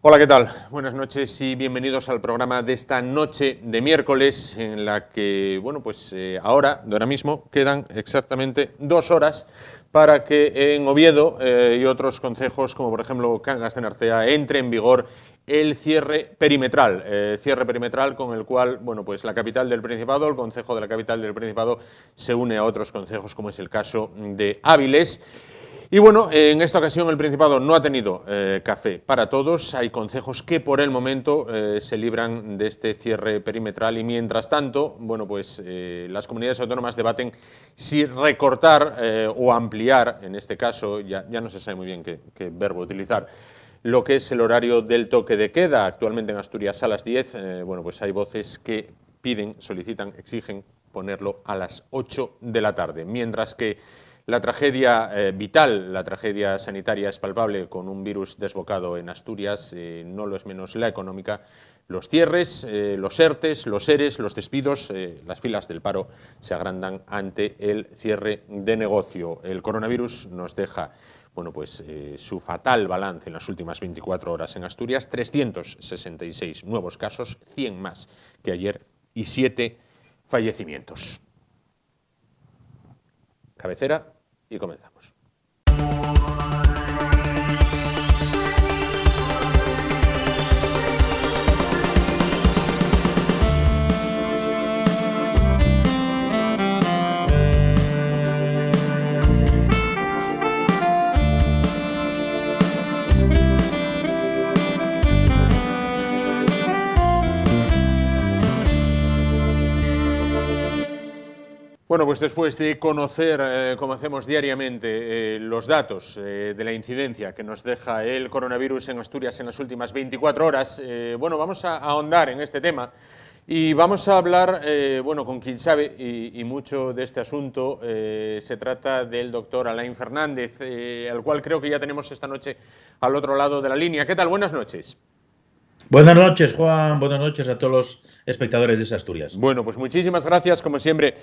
Hola, ¿qué tal? Buenas noches y bienvenidos al programa de esta noche de miércoles en la que, ahora mismo, quedan exactamente 2 horas para que en Oviedo y otros concejos, como por ejemplo Cangas de Narcea, entre en vigor el cierre perimetral con el cual, la capital del Principado, el concejo de la capital del Principado, se une a otros concejos, como es el caso de Áviles. Y en esta ocasión el Principado no ha tenido café para todos. Hay concejos que por el momento se libran de este cierre perimetral y mientras tanto, las comunidades autónomas debaten si recortar o ampliar, en este caso, ya no se sabe muy bien qué verbo utilizar, lo que es el horario del toque de queda. Actualmente en Asturias a las 10, hay voces que piden, solicitan, exigen ponerlo a las 8 de la tarde, mientras que la tragedia vital, la tragedia sanitaria es palpable con un virus desbocado en Asturias, no lo es menos la económica. Los cierres, los ERTES, los ERES, los despidos, las filas del paro se agrandan ante el cierre de negocio. El coronavirus nos deja su fatal balance en las últimas 24 horas en Asturias: 366 nuevos casos, 100 más que ayer y 7 fallecimientos. Cabecera y comenzamos. Después de conocer, como hacemos diariamente, los datos de la incidencia que nos deja el coronavirus en Asturias en las últimas 24 horas, vamos a ahondar en este tema y vamos a hablar con quien sabe y mucho de este asunto. Se trata del doctor Alain Fernández, al cual creo que ya tenemos esta noche al otro lado de la línea. ¿Qué tal? Buenas noches. Buenas noches, Juan. Buenas noches a todos los espectadores de Asturias. Muchísimas gracias, como siempre,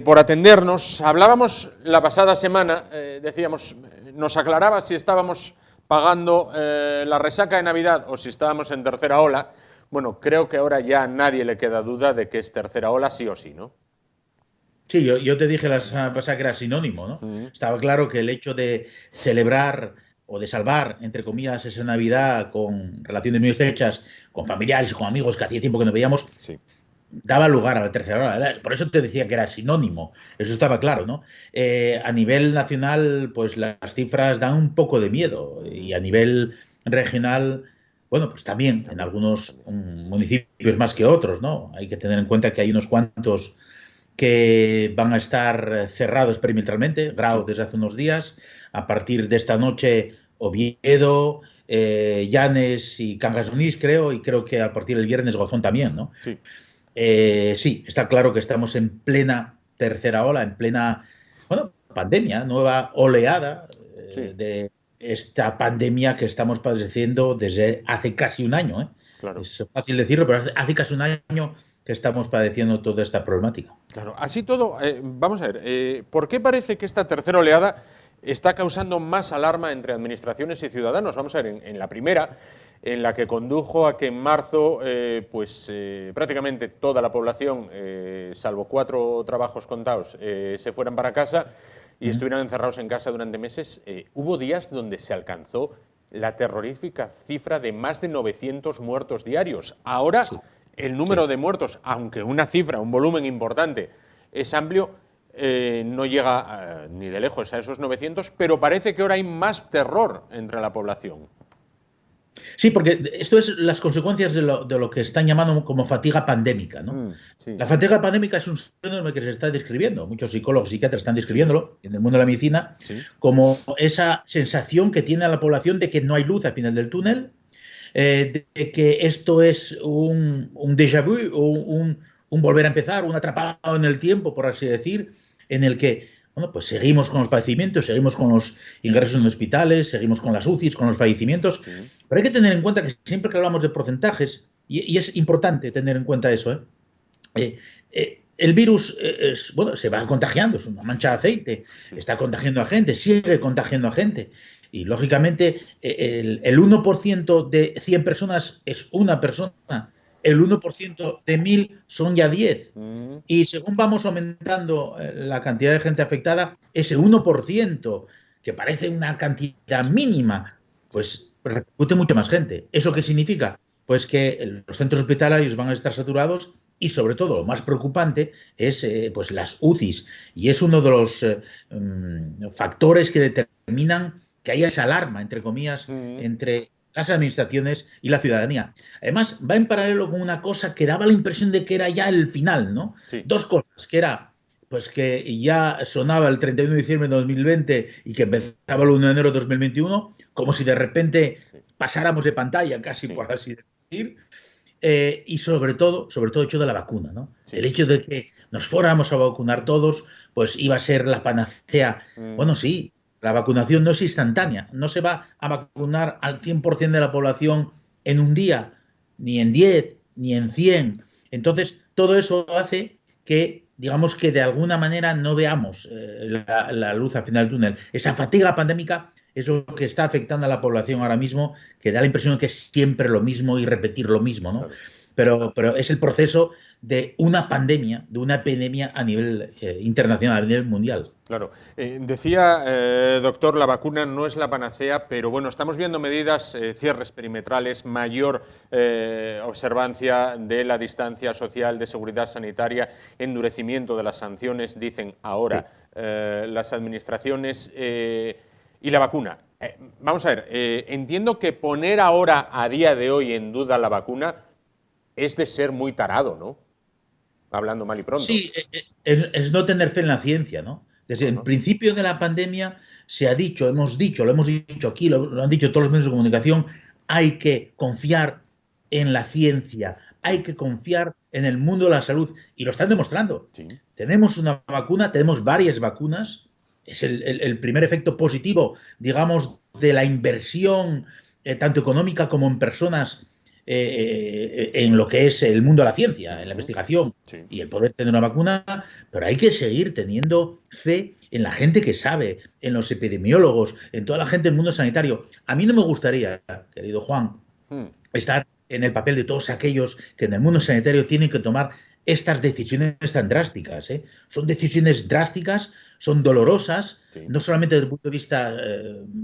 por atendernos. Hablábamos la pasada semana, decíamos, nos aclaraba si estábamos pagando la resaca de Navidad o si estábamos en tercera ola. Creo que ahora ya a nadie le queda duda de que es tercera ola sí o sí, ¿no? Sí, yo te dije la semana pasada que era sinónimo, ¿no? Estaba claro que el hecho de celebrar o de salvar, entre comillas, esa Navidad con relaciones muy estrechas, con familiares y con amigos que hacía tiempo que no veíamos, sí, daba lugar a la tercera ola. Por eso te decía que era sinónimo, eso estaba claro, ¿no? A nivel nacional, pues las cifras dan un poco de miedo, y a nivel regional, también en algunos municipios más que otros, ¿no? Hay que tener en cuenta que hay unos cuantos que van a estar cerrados perimetralmente, Grau desde hace unos días. A partir de esta noche, Oviedo, Llanes y Cangas de Onís, creo, y creo que a partir del viernes Gozón también, ¿no? Sí. Sí, está claro que estamos en plena tercera ola, en plena pandemia, nueva oleada de esta pandemia que estamos padeciendo desde hace casi un año. Claro. Es fácil decirlo, pero hace casi un año que estamos padeciendo toda esta problemática. Claro, así todo, vamos a ver, ¿por qué parece que esta tercera oleada está causando más alarma entre administraciones y ciudadanos? Vamos a ver, en la primera, en la que condujo a que en marzo prácticamente toda la población, salvo 4 trabajos contados, se fueran para casa y estuvieran encerrados en casa durante meses. Hubo días donde se alcanzó la terrorífica cifra de más de 900 muertos diarios. Ahora el número de muertos, aunque una cifra, un volumen importante, es amplio, no llega ni de lejos a esos 900, pero parece que ahora hay más terror entre la población. Sí, porque esto es las consecuencias de lo que están llamando como fatiga pandémica, ¿no? Sí. La fatiga pandémica es un síndrome que se está describiendo, muchos psicólogos y psiquiatras están describiéndolo en el mundo de la medicina, como esa sensación que tiene la población de que no hay luz al final del túnel, de que esto es un déjà vu, un volver a empezar, un atrapado en el tiempo, por así decir, en el que seguimos con los padecimientos, seguimos con los ingresos en hospitales, seguimos con las UCIs, con los fallecimientos, pero hay que tener en cuenta que siempre que hablamos de porcentajes, y es importante tener en cuenta eso, el virus se va contagiando, es una mancha de aceite, está contagiando a gente, sigue contagiando a gente. Y lógicamente, el 1% de 100 personas es una persona, el 1% de 1000 son ya 10. Y según vamos aumentando la cantidad de gente afectada, ese 1%, que parece una cantidad mínima, pues repercute mucho más gente. ¿Eso qué significa? Pues que los centros hospitalarios van a estar saturados y, sobre todo, lo más preocupante es pues las UCIs. Y es uno de los factores que determinan que haya esa alarma, entre comillas, entre las administraciones y la ciudadanía. Además, va en paralelo con una cosa que daba la impresión de que era ya el final, ¿no? Sí. Dos cosas, que era pues que ya sonaba el 31 de diciembre de 2020 y que empezaba el 1 de enero de 2021, como si de repente pasáramos de pantalla, casi por así decir. Y sobre todo el hecho de la vacuna, ¿no? Sí. El hecho de que nos fuéramos a vacunar todos, pues iba a ser la panacea. Bueno, sí, la vacunación no es instantánea, no se va a vacunar al 100% de la población en un día, ni en 10, ni en 100. Entonces, todo eso hace que, digamos que de alguna manera no veamos la luz al final del túnel. Esa fatiga pandémica es lo que está afectando a la población ahora mismo, que da la impresión de que es siempre lo mismo y repetir lo mismo, ¿no? Claro. Pero es el proceso de una pandemia, de una epidemia a nivel internacional, a nivel mundial. Claro. Decía, doctor, la vacuna no es la panacea, pero bueno, estamos viendo medidas, cierres perimetrales, mayor observancia de la distancia social, de seguridad sanitaria, endurecimiento de las sanciones, dicen ahora las administraciones, y la vacuna. Vamos a ver, entiendo que poner ahora, a día de hoy, en duda la vacuna es de ser muy tarado, ¿no? Hablando mal y pronto. Sí, es no tener fe en la ciencia, ¿no? Desde el principio de la pandemia se ha dicho, lo hemos dicho aquí, lo han dicho todos los medios de comunicación, hay que confiar en la ciencia, hay que confiar en el mundo de la salud, y lo están demostrando. Sí. Tenemos una vacuna, tenemos varias vacunas, es el primer efecto positivo, digamos, de la inversión, tanto económica como en personas, en lo que es el mundo de la ciencia, en la investigación, sí, y el poder tener una vacuna, pero hay que seguir teniendo fe en la gente que sabe, en los epidemiólogos, en toda la gente del mundo sanitario. A mí no me gustaría, querido Juan, estar en el papel de todos aquellos que en el mundo sanitario tienen que tomar estas decisiones tan drásticas, ¿eh? Son decisiones drásticas, son dolorosas, sí, no solamente desde el punto de vista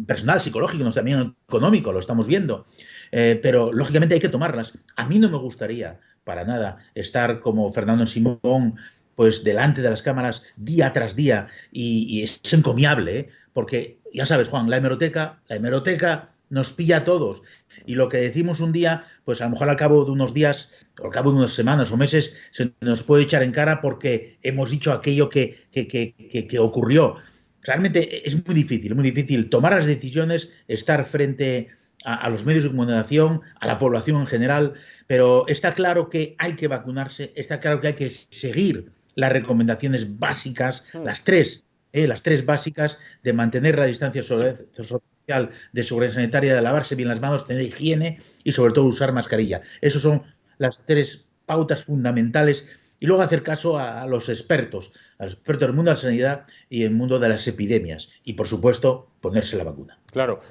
personal, psicológico, sino también económico, lo estamos viendo. Pero lógicamente hay que tomarlas. A mí no me gustaría para nada estar como Fernando Simón, pues delante de las cámaras día tras día, y es encomiable, ¿eh? Porque ya sabes, Juan, la hemeroteca nos pilla a todos, y lo que decimos un día, pues a lo mejor al cabo de unos días, o al cabo de unas semanas o meses, se nos puede echar en cara porque hemos dicho aquello que ocurrió. Realmente es muy difícil tomar las decisiones, estar frente a los medios de comunicación, a la población en general, pero está claro que hay que vacunarse, está claro que hay que seguir las recomendaciones básicas, las tres básicas, de mantener la distancia social, de seguridad sanitaria, de lavarse bien las manos, tener higiene y sobre todo usar mascarilla. Esas son las tres pautas fundamentales. Y luego hacer caso a los expertos del mundo de la sanidad y el mundo de las epidemias. Y, por supuesto, ponerse la vacuna. Claro.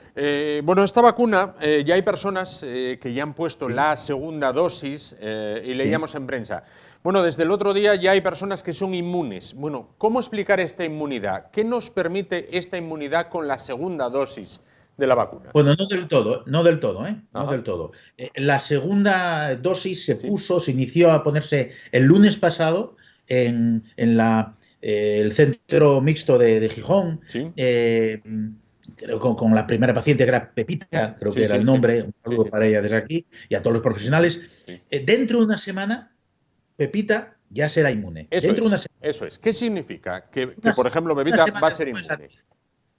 Bueno, esta vacuna, ya hay personas que ya han puesto la segunda dosis, y leíamos en prensa. Bueno, desde el otro día ya hay personas que son inmunes. Bueno, ¿cómo explicar esta inmunidad? ¿Qué nos permite esta inmunidad con la segunda dosis de la vacuna? Bueno, no del todo, no del todo. La segunda dosis se inició a ponerse el lunes pasado en el centro mixto de Gijón, con la primera paciente, que era Pepita, creo que era el nombre, un saludo para ella desde aquí, y a todos los profesionales. Dentro de una semana, Pepita ya será inmune. Eso es. ¿Qué significa? Que por ejemplo, Pepita va a ser inmune.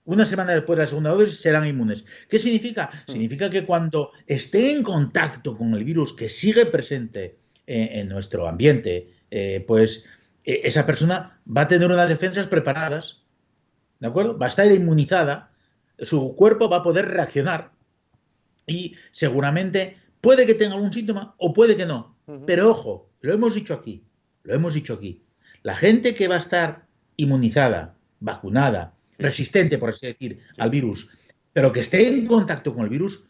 Una semana después de la segunda dosis serán inmunes. ¿Qué significa? Significa que cuando esté en contacto con el virus que sigue presente en nuestro ambiente, pues esa persona va a tener unas defensas preparadas, ¿de acuerdo? Va a estar inmunizada, su cuerpo va a poder reaccionar y seguramente puede que tenga algún síntoma o puede que no. Pero ojo, lo hemos dicho aquí, la gente que va a estar inmunizada, vacunada, resistente, por así decir, al virus, pero que esté en contacto con el virus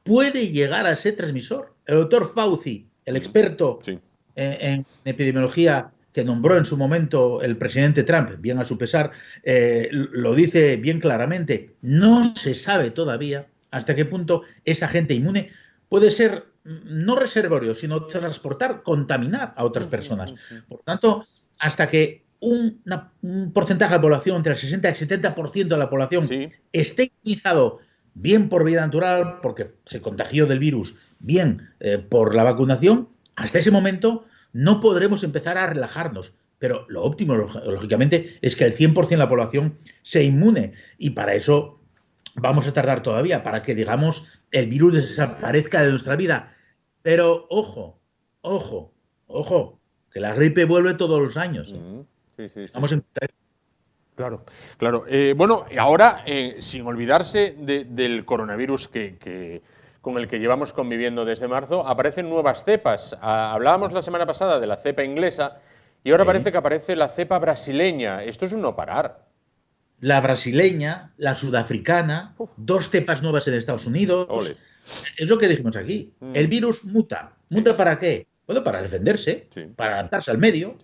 puede llegar a ser transmisor. El doctor Fauci, el experto en epidemiología que nombró en su momento el presidente Trump, bien a su pesar, lo dice bien claramente. No se sabe todavía hasta qué punto esa gente inmune puede ser no reservorio, sino transportar, contaminar a otras personas. Por tanto, hasta que un porcentaje de la población, entre el 60 y el 70% de la población, esté inmunizado, bien por vía natural, porque se contagió del virus, bien por la vacunación, hasta ese momento no podremos empezar a relajarnos. Pero lo óptimo, lógicamente, es que el 100% de la población se inmune. Y para eso vamos a tardar todavía, para que, digamos, el virus desaparezca de nuestra vida. Pero ojo, ojo, ojo, que la gripe vuelve todos los años. Vamos a empezar. Claro, claro. Bueno, ahora, sin olvidarse del coronavirus con el que llevamos conviviendo desde marzo, aparecen nuevas cepas. Hablábamos la semana pasada de la cepa inglesa y ahora parece que aparece la cepa brasileña. Esto es un no parar. La brasileña, la sudafricana, 2 cepas nuevas en Estados Unidos. Ole. Es lo que dijimos aquí. El virus muta. ¿Muta para qué? Bueno, para defenderse, para adaptarse al medio.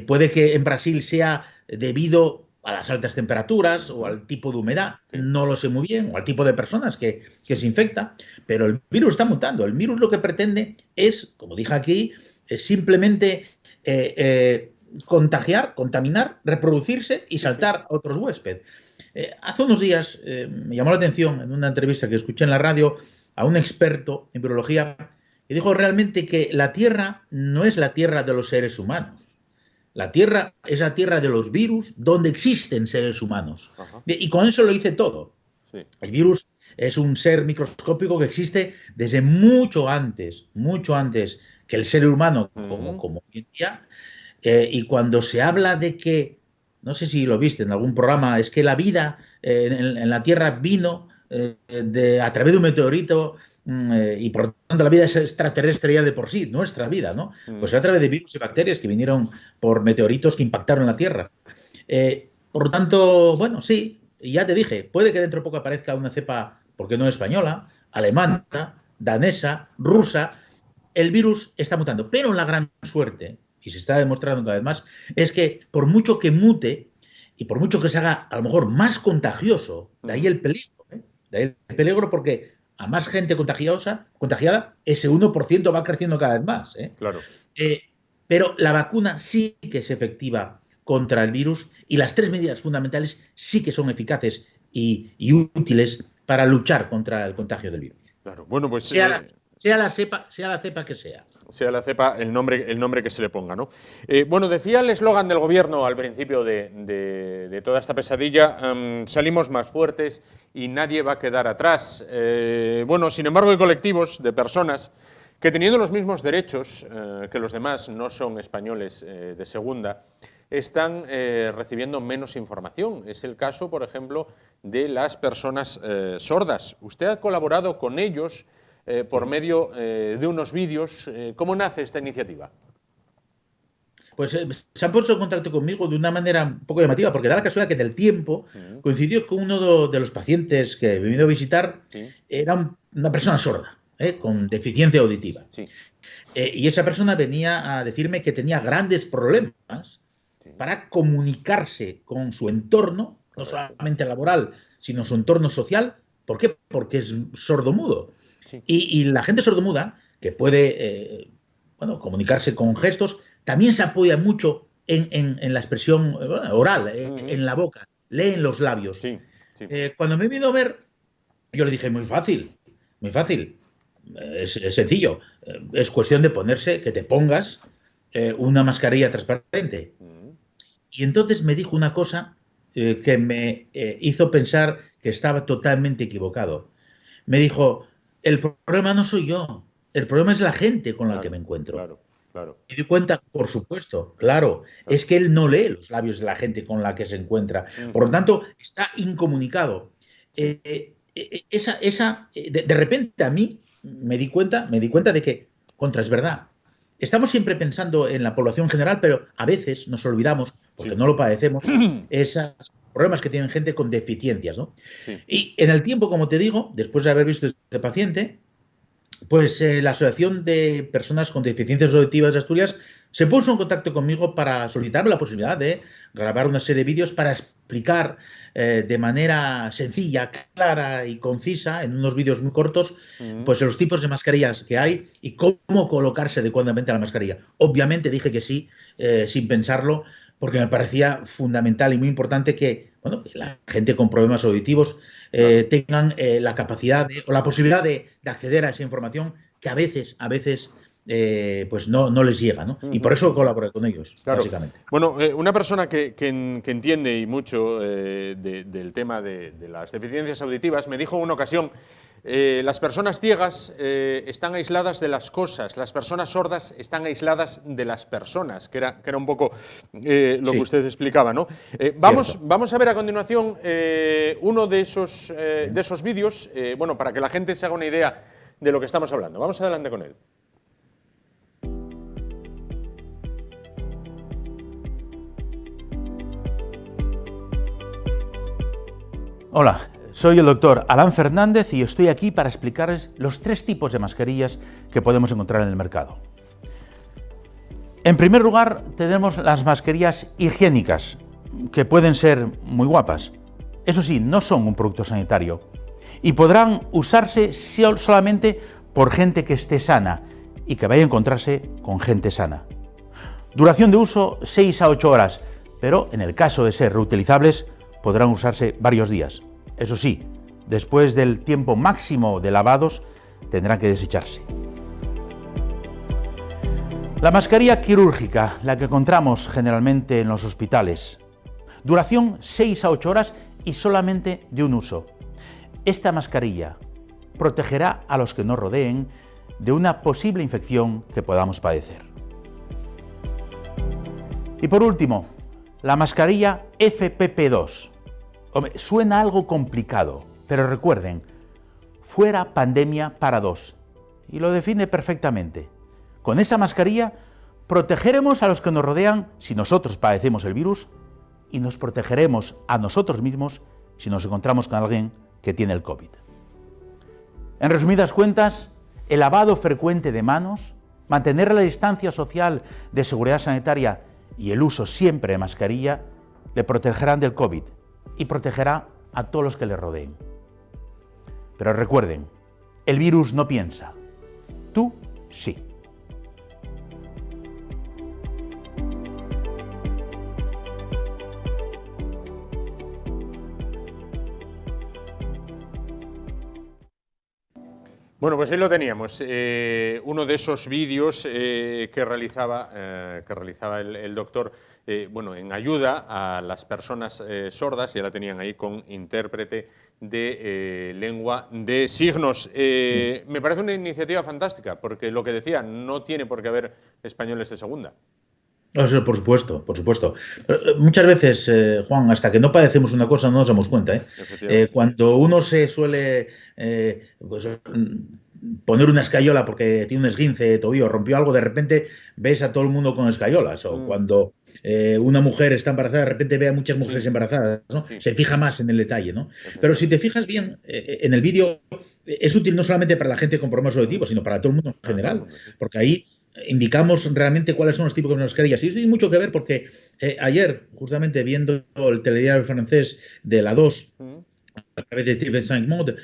Puede que en Brasil sea debido a las altas temperaturas o al tipo de humedad, no lo sé muy bien, o al tipo de personas que se infecta, pero el virus está mutando. El virus lo que pretende es, como dije aquí, es simplemente contagiar, contaminar, reproducirse y saltar a otros huéspedes. Hace unos días me llamó la atención en una entrevista que escuché en la radio a un experto en virología y dijo realmente que la Tierra no es la Tierra de los seres humanos. La Tierra es la Tierra de los virus donde existen seres humanos. Y con eso lo dice todo. El virus es un ser microscópico que existe desde mucho antes que el ser humano, como hoy en día. Y cuando se habla de que, no sé si lo viste en algún programa, es que la vida en la Tierra vino a través de un meteorito y por tanto la vida es extraterrestre ya de por sí, nuestra vida, ¿no? Pues a través de virus y bacterias que vinieron por meteoritos que impactaron la Tierra. Por lo tanto, bueno, sí, ya te dije, puede que dentro de poco aparezca una cepa, porque no española, alemana, danesa, rusa. El virus está mutando, pero la gran suerte, y se está demostrando cada vez más, es que por mucho que mute y por mucho que se haga a lo mejor más contagioso, de ahí el peligro, de ahí el peligro porque a más gente contagiada, ese 1% va creciendo cada vez más. Claro. Pero la vacuna sí que es efectiva contra el virus y las 3 medidas fundamentales sí que son eficaces y útiles para luchar contra el contagio del virus. Claro. Bueno, pues sea la cepa que sea. Sea la cepa, el nombre que se le ponga, ¿no? Bueno, decía el eslogan del gobierno al principio de toda esta pesadilla, salimos más fuertes y nadie va a quedar atrás. Bueno, sin embargo, hay colectivos de personas que teniendo los mismos derechos que los demás, no son españoles de segunda, están recibiendo menos información. Es el caso, por ejemplo, de las personas sordas. Usted ha colaborado con ellos por medio de unos vídeos. ¿Cómo nace esta iniciativa? Pues se han puesto en contacto conmigo de una manera un poco llamativa, porque da la casualidad que del tiempo coincidió con uno de los pacientes que he venido a visitar, era una persona sorda, con deficiencia auditiva. Y esa persona venía a decirme que tenía grandes problemas para comunicarse con su entorno, no solamente laboral, sino su entorno social. ¿Por qué? Porque es sordomudo. Y la gente sordomuda, que puede comunicarse con gestos, también se apoya mucho en la expresión oral, en la boca, lee en los labios. Cuando me vino a ver, yo le dije, muy fácil, es sencillo, es cuestión de que te pongas una mascarilla transparente. Y entonces me dijo una cosa que me hizo pensar que estaba totalmente equivocado. Me dijo, el problema no soy yo, el problema es la gente con la que me encuentro. Claro. Me di cuenta, por supuesto, claro, es que él no lee los labios de la gente con la que se encuentra. Por lo tanto, está incomunicado. De repente a mí me di cuenta de que, es verdad, estamos siempre pensando en la población general, pero a veces nos olvidamos, porque no lo padecemos, esos problemas que tienen gente con deficiencias, ¿no? Sí. Y en el tiempo, como te digo, después de haber visto este paciente, pues la Asociación de Personas con Deficiencias Auditivas de Asturias se puso en contacto conmigo para solicitarme la posibilidad de grabar una serie de vídeos para explicar de manera sencilla, clara y concisa, en unos vídeos muy cortos, pues los tipos de mascarillas que hay y cómo colocarse adecuadamente la mascarilla. Obviamente dije que sí, sin pensarlo, porque me parecía fundamental y muy importante que, bueno, que la gente con problemas auditivos tengan la capacidad o la posibilidad de acceder a esa información que a veces pues no les llega, ¿no? Y por eso colaboré con ellos, claro, básicamente. Bueno, una persona que entiende y mucho del tema de las deficiencias auditivas me dijo en una ocasión: las personas ciegas están aisladas de las cosas, las personas sordas están aisladas de las personas, que era un poco lo que usted explicaba, ¿no? Vamos a ver a continuación uno de esos vídeos, bueno, para que la gente se haga una idea de lo que estamos hablando. Vamos adelante con él. Hola, soy el doctor Alan Fernández y estoy aquí para explicarles los 3 tipos de mascarillas que podemos encontrar en el mercado. En primer lugar, tenemos las mascarillas higiénicas, que pueden ser muy guapas. Eso sí, no son un producto sanitario y podrán usarse solamente por gente que esté sana y que vaya a encontrarse con gente sana. Duración de uso 6 a 8 horas, pero en el caso de ser reutilizables, podrán usarse varios días. Eso sí, después del tiempo máximo de lavados, tendrán que desecharse. La mascarilla quirúrgica, la que encontramos generalmente en los hospitales. Duración 6 a 8 horas y solamente de un uso. Esta mascarilla protegerá a los que nos rodeen de una posible infección que podamos padecer. Y por último, la mascarilla FPP2. Hombre, suena algo complicado, pero recuerden, fuera pandemia para 2, y lo define perfectamente. Con esa mascarilla protegeremos a los que nos rodean si nosotros padecemos el virus y nos protegeremos a nosotros mismos si nos encontramos con alguien que tiene el COVID. En resumidas cuentas, el lavado frecuente de manos, mantener la distancia social de seguridad sanitaria y el uso siempre de mascarilla le protegerán del COVID y protegerá a todos los que le rodeen. Pero recuerden, el virus no piensa, tú sí. Bueno, pues ahí lo teníamos, uno de esos vídeos que realizaba el doctor, bueno, en ayuda a las personas sordas, ya la tenían ahí con intérprete de lengua de signos. Me parece una iniciativa fantástica, porque lo que decía, no tiene por qué haber españoles de segunda. Eso, por supuesto, por supuesto. Muchas veces, Juan, hasta que no padecemos una cosa no nos damos cuenta. Cuando uno se suele pues, poner una escayola porque tiene un esguince de tobillo, rompió algo, de repente ves a todo el mundo con escayolas. O cuando una mujer está embarazada, de repente ve a muchas mujeres embarazadas, ¿no? Se fija más en el detalle, ¿no? Pero si te fijas bien, en el vídeo es útil no solamente para la gente con problemas auditivos, sino para todo el mundo en general, porque ahí indicamos realmente cuáles son los tipos de mascarillas. Y esto tiene mucho que ver porque ayer, justamente viendo el telediario francés de la 2, a través de TV5 Monde,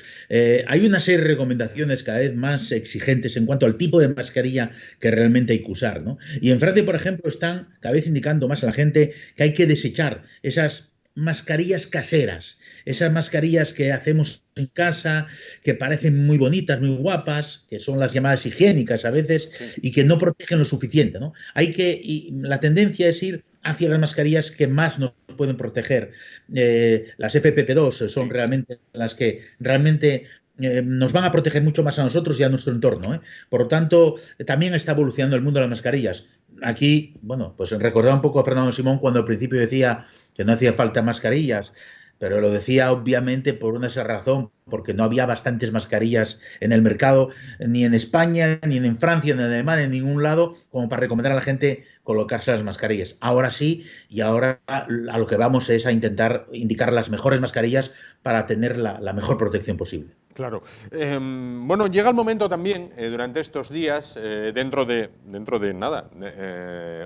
hay una serie de recomendaciones cada vez más exigentes en cuanto al tipo de mascarilla que realmente hay que usar, ¿no? Y en Francia, por ejemplo, están cada vez indicando más a la gente que hay que desechar esas mascarillas caseras, esas mascarillas que hacemos en casa, que parecen muy bonitas, muy guapas, que son las llamadas higiénicas a veces, y que no protegen lo suficiente, ¿no? Y la tendencia es ir hacia las mascarillas que más nos pueden proteger. Las FPP2 son realmente las que realmente nos van a proteger mucho más a nosotros y a nuestro entorno, ¿eh? Por lo tanto, también está evolucionando el mundo de las mascarillas. Aquí, bueno, pues recordaba un poco a Fernando Simón cuando al principio decía que no hacía falta mascarillas. pero lo decía obviamente por una esa razón, porque no había bastantes mascarillas en el mercado, ni en España, ni en Francia, ni en Alemania, en ningún lado, como para recomendar a la gente colocarse las mascarillas. Ahora sí, y ahora a lo que vamos es a intentar indicar las mejores mascarillas para tener la mejor protección posible. Claro. Bueno, llega el momento también, durante estos días, dentro de nada,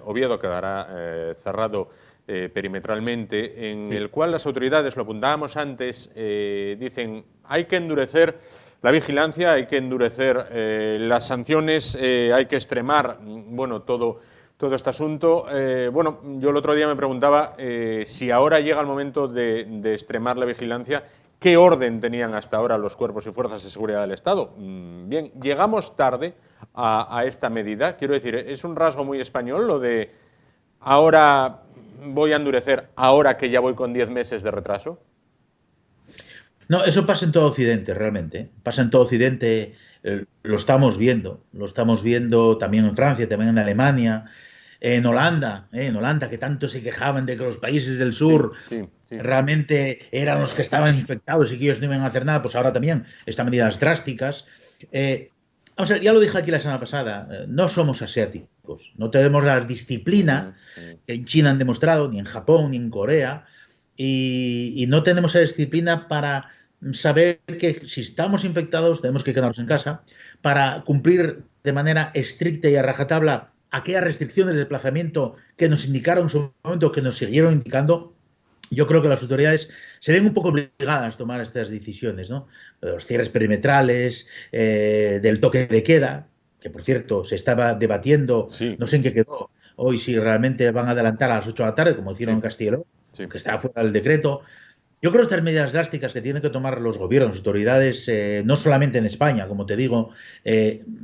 Oviedo quedará cerrado perimetralmente, en el cual las autoridades, lo apuntábamos antes, dicen hay que endurecer la vigilancia, hay que endurecer las sanciones, hay que extremar, bueno, todo este asunto. Bueno, yo el otro día me preguntaba si ahora llega el momento de extremar la vigilancia. ¿Qué orden tenían hasta ahora los cuerpos y fuerzas de seguridad del Estado? Bien, llegamos tarde a esta medida. Quiero decir, es un rasgo muy español lo de ahora voy a endurecer, ahora que ya voy con 10 meses de retraso. No, eso pasa en todo Occidente, realmente, ¿eh? Pasa en todo Occidente, lo estamos viendo también en Francia, también en Alemania, en Holanda, que tanto se quejaban de que los países del sur sí. realmente eran los que estaban infectados y que ellos no iban a hacer nada, pues ahora también estas medidas drásticas. Vamos a ver, ya lo dije aquí la semana pasada, no somos asiáticos, no tenemos la disciplina que en China han demostrado, ni en Japón, ni en Corea, y no tenemos esa disciplina para saber que si estamos infectados tenemos que quedarnos en casa, para cumplir de manera estricta y a rajatabla aquellas restricciones de desplazamiento que nos indicaron en su momento, que nos siguieron indicando. Yo creo que las autoridades se ven un poco obligadas a tomar estas decisiones, ¿no? Los cierres perimetrales, del toque de queda, que por cierto se estaba debatiendo, no sé en qué quedó, hoy si realmente van a adelantar a las 8 de la tarde, como hicieron en Castilla, que estaba fuera del decreto. Yo creo que estas medidas drásticas que tienen que tomar los gobiernos, las autoridades, no solamente en España, como te digo,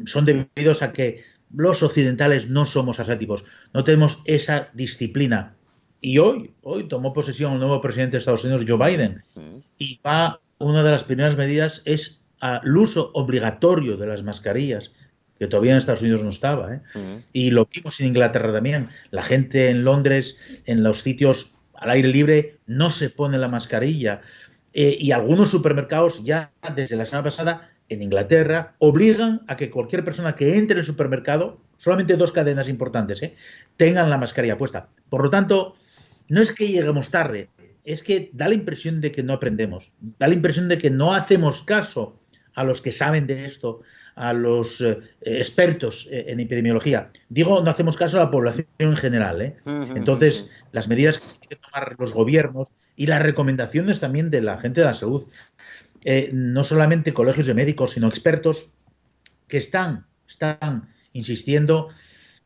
son debidos a que los occidentales no somos asiáticos, no tenemos esa disciplina. Y hoy tomó posesión el nuevo presidente de Estados Unidos, Joe Biden, y una de las primeras medidas es el uso obligatorio de las mascarillas, que todavía en Estados Unidos no estaba, ¿eh? Y lo vimos en Inglaterra también. La gente en Londres, en los sitios al aire libre, no se pone la mascarilla. Y algunos supermercados ya desde la semana pasada en Inglaterra obligan a que cualquier persona que entre en el supermercado, solamente 2 cadenas importantes, tengan la mascarilla puesta. Por lo tanto, no es que lleguemos tarde, es que da la impresión de que no aprendemos, da la impresión de que no hacemos caso a los que saben de esto, a los expertos en epidemiología. Digo, no hacemos caso a la población en general, ¿eh? Entonces, las medidas que tienen que tomar los gobiernos y las recomendaciones también de la gente de la salud, no solamente colegios de médicos, sino expertos que están insistiendo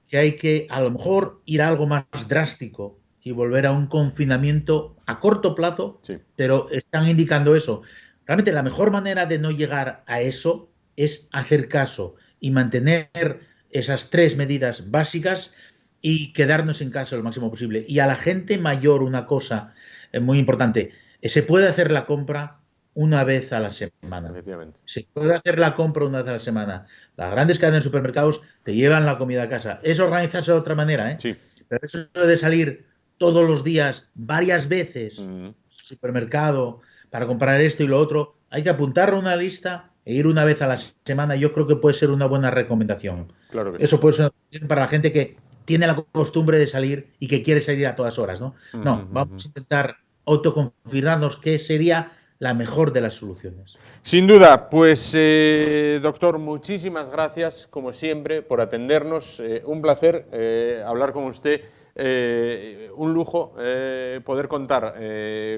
que hay que a lo mejor ir a algo más drástico y volver a un confinamiento a corto plazo, pero están indicando eso. Realmente la mejor manera de no llegar a eso es hacer caso y mantener esas 3 medidas básicas y quedarnos en casa lo máximo posible. Y a la gente mayor una cosa muy importante, se puede hacer la compra una vez a la semana. Se puede hacer la compra una vez a la semana. Las grandes cadenas de supermercados te llevan la comida a casa. Es organizarse de otra manera, ¿eh? Sí. Pero eso de salir todos los días, varias veces, al supermercado para comprar esto y lo otro, hay que apuntar a una lista e ir una vez a la semana. Yo creo que puede ser una buena recomendación. Claro que eso puede ser una recomendación para la gente que tiene la costumbre de salir y que quiere salir a todas horas, ¿no? No, vamos a intentar autoconfirmarnos que sería la mejor de las soluciones. Sin duda, pues doctor, muchísimas gracias, como siempre, por atendernos. Un placer hablar con usted. Un lujo poder contar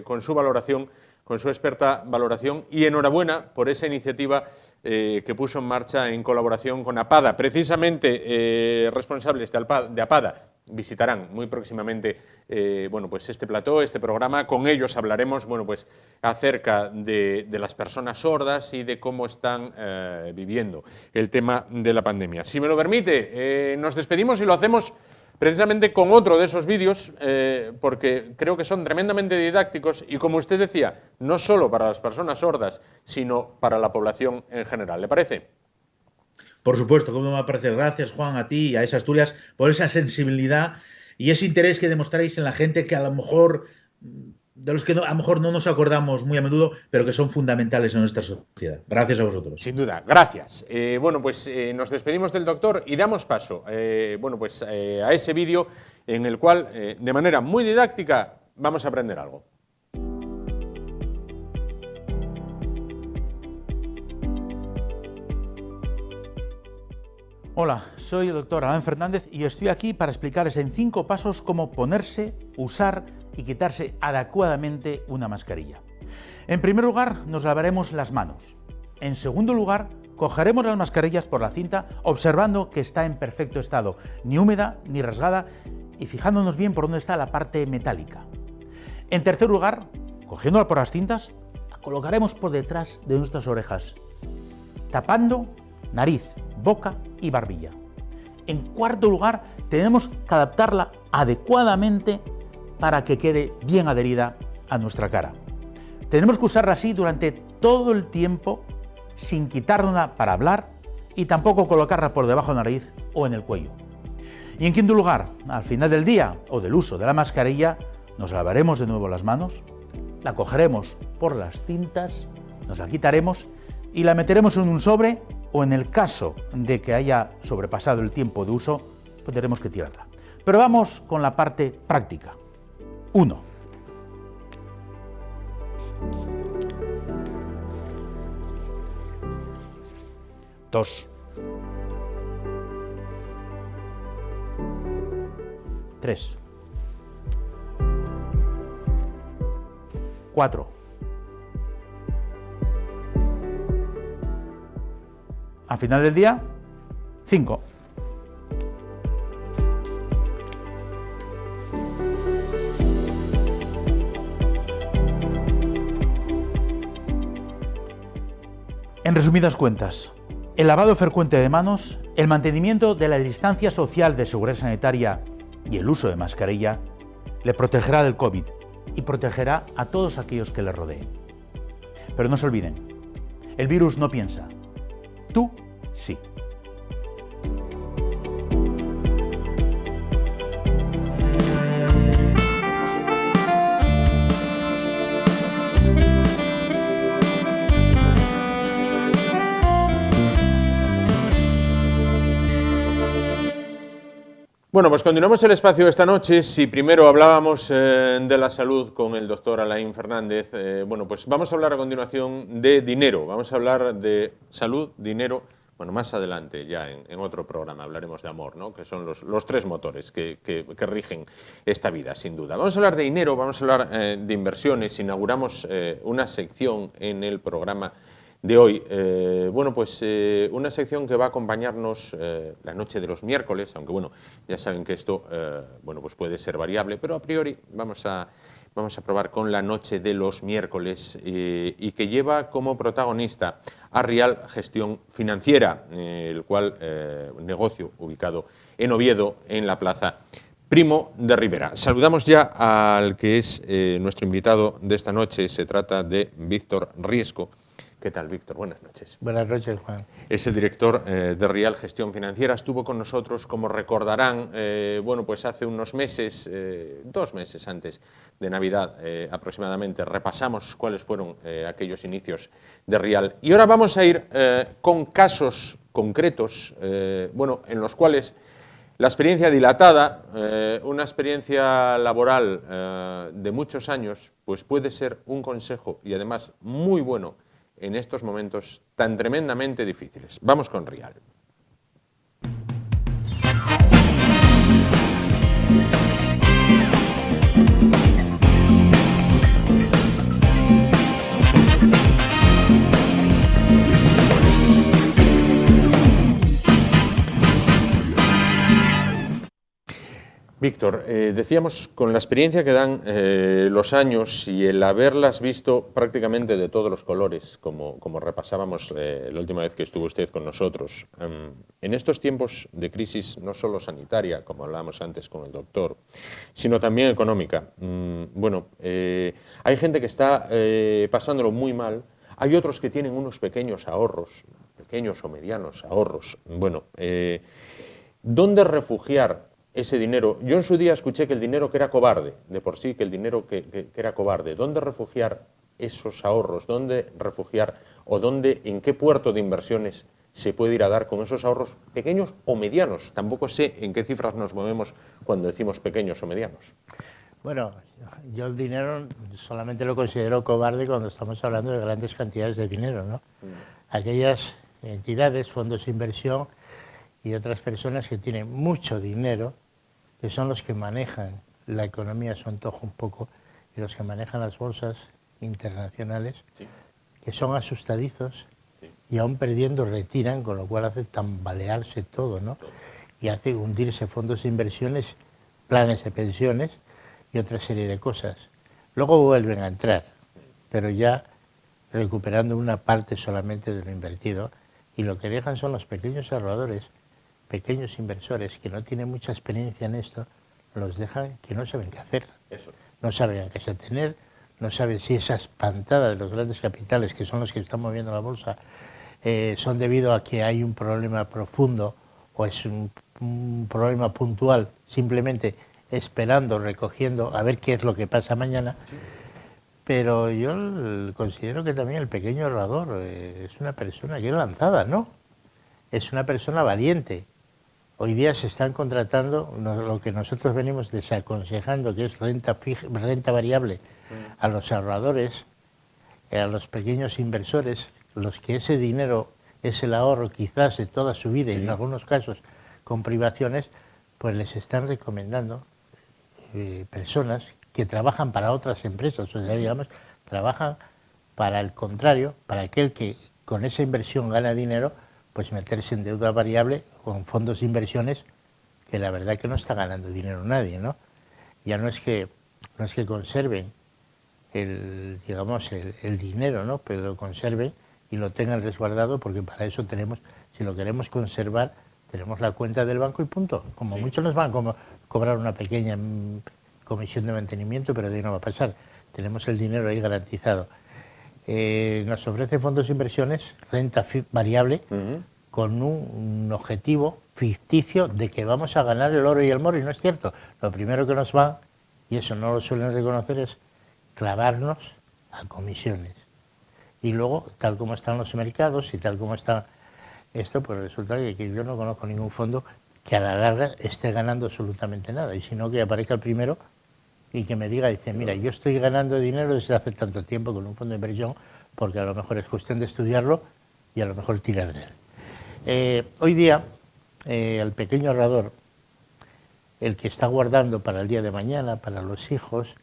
con su valoración, con su experta valoración, y enhorabuena por esa iniciativa que puso en marcha en colaboración con APADA. Precisamente responsables de APADA visitarán muy próximamente bueno, pues este plató, este programa. Con ellos hablaremos, bueno, pues acerca de las personas sordas y de cómo están viviendo el tema de la pandemia. Si me lo permite, nos despedimos y lo hacemos precisamente con otro de esos vídeos, porque creo que son tremendamente didácticos y, como usted decía, no solo para las personas sordas, sino para la población en general. ¿Le parece? Por supuesto, ¿cómo me va a parecer? Gracias, Juan, a ti y a esas Asturias por esa sensibilidad y ese interés que demostráis en la gente que a lo mejor de los que a lo mejor no nos acordamos muy a menudo, pero que son fundamentales en nuestra sociedad. Gracias a vosotros. Sin duda, gracias. Bueno, pues nos despedimos del doctor y damos paso a ese vídeo en el cual, de manera muy didáctica, vamos a aprender algo. Hola, soy el doctor Alan Fernández y estoy aquí para explicarles en 5 pasos cómo ponerse, usar y quitarse adecuadamente una mascarilla. En primer lugar, nos lavaremos las manos. En segundo lugar, cogeremos las mascarillas por la cinta observando que está en perfecto estado, ni húmeda ni rasgada, y fijándonos bien por dónde está la parte metálica. En tercer lugar, cogiéndola por las cintas, la colocaremos por detrás de nuestras orejas, tapando nariz, boca y barbilla. En cuarto lugar, tenemos que adaptarla adecuadamente para que quede bien adherida a nuestra cara. Tenemos que usarla así durante todo el tiempo, sin quitárnosla para hablar y tampoco colocarla por debajo de la nariz o en el cuello. Y en quinto lugar, al final del día o del uso de la mascarilla, nos lavaremos de nuevo las manos, la cogeremos por las cintas, nos la quitaremos y la meteremos en un sobre, o en el caso de que haya sobrepasado el tiempo de uso, pues tendremos que tirarla. Pero vamos con la parte práctica. 1. Dos. 3. 4. Al final del día, 5. En resumidas cuentas, el lavado frecuente de manos, el mantenimiento de la distancia social de seguridad sanitaria y el uso de mascarilla le protegerá del COVID y protegerá a todos aquellos que le rodeen. Pero no se olviden, el virus no piensa. Tú sí. Bueno, pues continuamos el espacio esta noche. Si primero hablábamos de la salud con el doctor Alain Fernández, bueno, pues vamos a hablar a continuación de dinero. Vamos a hablar de salud, dinero. Bueno, más adelante, ya en otro programa, hablaremos de amor, ¿no? Que son los 3 motores que rigen esta vida, sin duda. Vamos a hablar de dinero, vamos a hablar de inversiones. Inauguramos una sección en el programa de hoy, una sección que va a acompañarnos la noche de los miércoles, aunque bueno, ya saben que esto pues puede ser variable, pero a priori vamos a probar con la noche de los miércoles y que lleva como protagonista a Rial Gestión Financiera, el cual negocio ubicado en Oviedo, en la Plaza Primo de Rivera. Saludamos ya al que es nuestro invitado de esta noche, se trata de Víctor Riesco. ¿Qué tal, Víctor? Buenas noches. Buenas noches, Juan. Es el director de Rial Gestión Financiera. Estuvo con nosotros, como recordarán, pues hace unos meses, 2 meses antes de Navidad aproximadamente, repasamos cuáles fueron aquellos inicios de Rial. Y ahora vamos a ir con casos concretos, en los cuales la experiencia dilatada, una experiencia laboral de muchos años, pues puede ser un consejo y además muy bueno en estos momentos tan tremendamente difíciles. Vamos con Rial. Víctor, decíamos, con la experiencia que dan los años y el haberlas visto prácticamente de todos los colores, como repasábamos la última vez que estuvo usted con nosotros, en estos tiempos de crisis no solo sanitaria, como hablábamos antes con el doctor, sino también económica, hay gente que está pasándolo muy mal, hay otros que tienen unos pequeños ahorros, pequeños o medianos ahorros. ¿Dónde refugiar ese dinero? Yo en su día escuché que el dinero que era cobarde, de por sí, que el dinero que era cobarde. ¿Dónde refugiar esos ahorros? ¿Dónde refugiar o en qué puerto de inversiones se puede ir a dar con esos ahorros pequeños o medianos? Tampoco sé en qué cifras nos movemos cuando decimos pequeños o medianos. Bueno, yo el dinero solamente lo considero cobarde cuando estamos hablando de grandes cantidades de dinero, ¿no? Aquellas entidades, fondos de inversión y otras personas que tienen mucho dinero, que son los que manejan la economía a su antojo un poco y los que manejan las bolsas internacionales, sí, que son asustadizos, sí, y aún perdiendo retiran, con lo cual hace tambalearse todo, ¿no? Y hace hundirse fondos de inversiones, planes de pensiones y otra serie de cosas. Luego vuelven a entrar, pero ya recuperando una parte solamente de lo invertido, y lo que dejan son los pequeños ahorradores, pequeños inversores que no tienen mucha experiencia en esto, los dejan que no saben qué hacer. Eso. No saben a qué se atener, no saben si esa espantada de los grandes capitales, que son los que están moviendo la bolsa, son debido a que hay un problema profundo o es un problema puntual, simplemente esperando, recogiendo, a ver qué es lo que pasa mañana. Sí. Pero yo considero que también el pequeño ahorrador es una persona que es lanzada, ¿no? Es una persona valiente. Hoy día se están contratando lo que nosotros venimos desaconsejando, que es renta variable, a los ahorradores, a los pequeños inversores, los que ese dinero es el ahorro quizás de toda su vida, sí, y en algunos casos con privaciones, pues les están recomendando personas que trabajan para otras empresas, o sea, digamos, trabajan para el contrario, para aquel que con esa inversión gana dinero, pues meterse en deuda variable con fondos de inversiones que la verdad que no está ganando dinero nadie, ¿no? Ya no es que conserven el dinero, ¿no? Pero lo conserven y lo tengan resguardado, porque para eso tenemos, si lo queremos conservar, tenemos la cuenta del banco y punto. Como sí, muchos nos van a cobrar una pequeña comisión de mantenimiento, pero de ahí no va a pasar. Tenemos el dinero ahí garantizado. Nos ofrece fondos de inversiones, renta variable, con un objetivo ficticio de que vamos a ganar el oro y el moro, y no es cierto. Lo primero que nos va, y eso no lo suelen reconocer, es clavarnos a comisiones. Y luego, tal como están los mercados y tal como está esto, pues resulta que yo no conozco ningún fondo que a la larga esté ganando absolutamente nada, y sino que aparezca el primero y que me diga, dice, mira, yo estoy ganando dinero desde hace tanto tiempo con un fondo de inversión, porque a lo mejor es cuestión de estudiarlo y a lo mejor tirar de él. Hoy día, el pequeño ahorrador, el que está guardando para el día de mañana, para los hijos,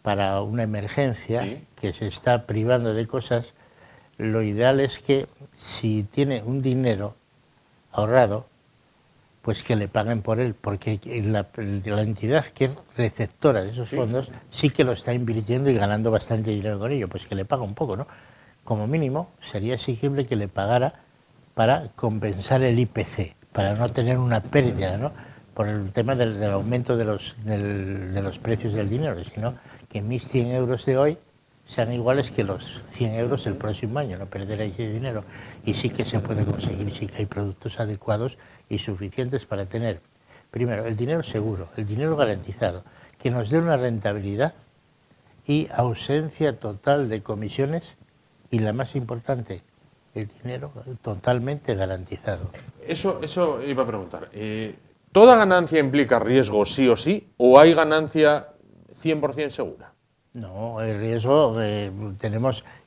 para una emergencia, sí, que se está privando de cosas, lo ideal es que si tiene un dinero ahorrado, pues que le paguen por él, porque la entidad que es receptora de esos fondos sí que lo está invirtiendo y ganando bastante dinero con ello, pues que le paga un poco, ¿no? Como mínimo sería exigible que le pagara para compensar el IPC, para no tener una pérdida, ¿no? Por el tema del aumento de los precios del dinero, sino que mis 100 euros de hoy sean iguales que los 100 euros el próximo año, no perder ese dinero. Y sí que se puede conseguir, sí que hay productos adecuados y suficientes para tener, primero, el dinero seguro, el dinero garantizado, que nos dé una rentabilidad y ausencia total de comisiones, y la más importante, el dinero totalmente garantizado. Eso iba a preguntar. ¿Toda ganancia implica riesgo sí o sí, o hay ganancia 100% segura? No, el riesgo,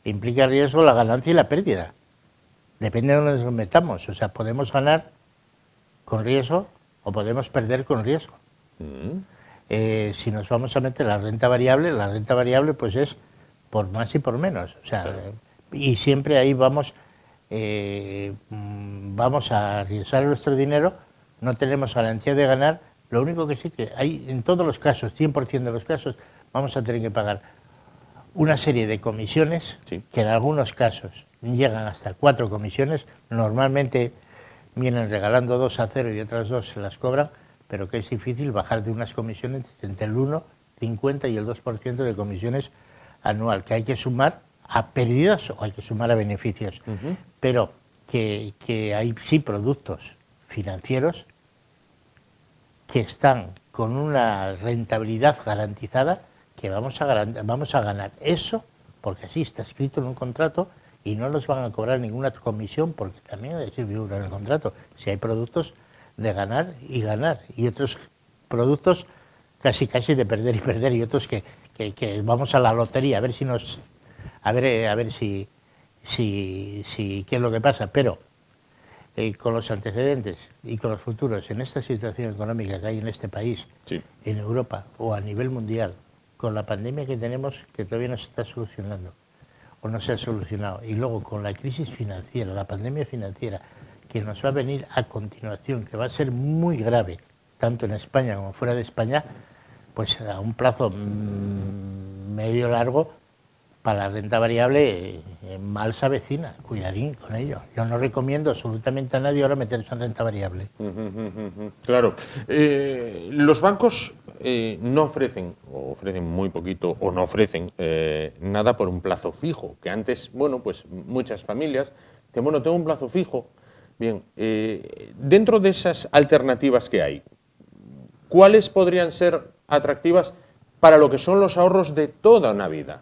implica riesgo la ganancia y la pérdida. Depende de dónde nos metamos. O sea, podemos ganar con riesgo o podemos perder con riesgo. Si nos vamos a meter la renta variable pues es por más y por menos. O sea, y siempre ahí vamos a arriesgar nuestro dinero, no tenemos garantía de ganar. Lo único que sí que hay, en todos los casos, 100% de los casos, vamos a tener que pagar una serie de comisiones, sí, que en algunos casos llegan hasta 4 comisiones. Normalmente vienen regalando 2 a 0 y otras 2 se las cobran, pero que es difícil bajar de unas comisiones entre el 1, 50 y el 2% de comisiones anual, que hay que sumar a pérdidas o hay que sumar a beneficios. Pero que hay sí productos financieros que están con una rentabilidad garantizada, que vamos a ganar eso, porque así está escrito en un contrato, y no nos van a cobrar ninguna comisión, porque también hay que figura en el contrato. Si hay productos de ganar, y otros productos casi de perder y perder, y otros que vamos a la lotería a ver si qué es lo que pasa. Pero con los antecedentes y con los futuros, en esta situación económica que hay en este país, Sí. en Europa o a nivel mundial, con la pandemia que tenemos, que todavía no se está solucionando o no se ha solucionado, y luego con la crisis financiera, la pandemia financiera que nos va a venir a continuación, que va a ser muy grave, tanto en España como fuera de España, pues a un plazo medio largo, para la renta variable mal se avecina. Cuidadín con ello. Yo no recomiendo absolutamente a nadie ahora meterse en renta variable. Claro. Los bancos no ofrecen, o ofrecen muy poquito, o no ofrecen nada por un plazo fijo, que antes, bueno, pues muchas familias dicen, bueno, tengo un plazo fijo. Bien, dentro de esas alternativas que hay, ¿cuáles podrían ser atractivas para lo que son los ahorros de toda una vida?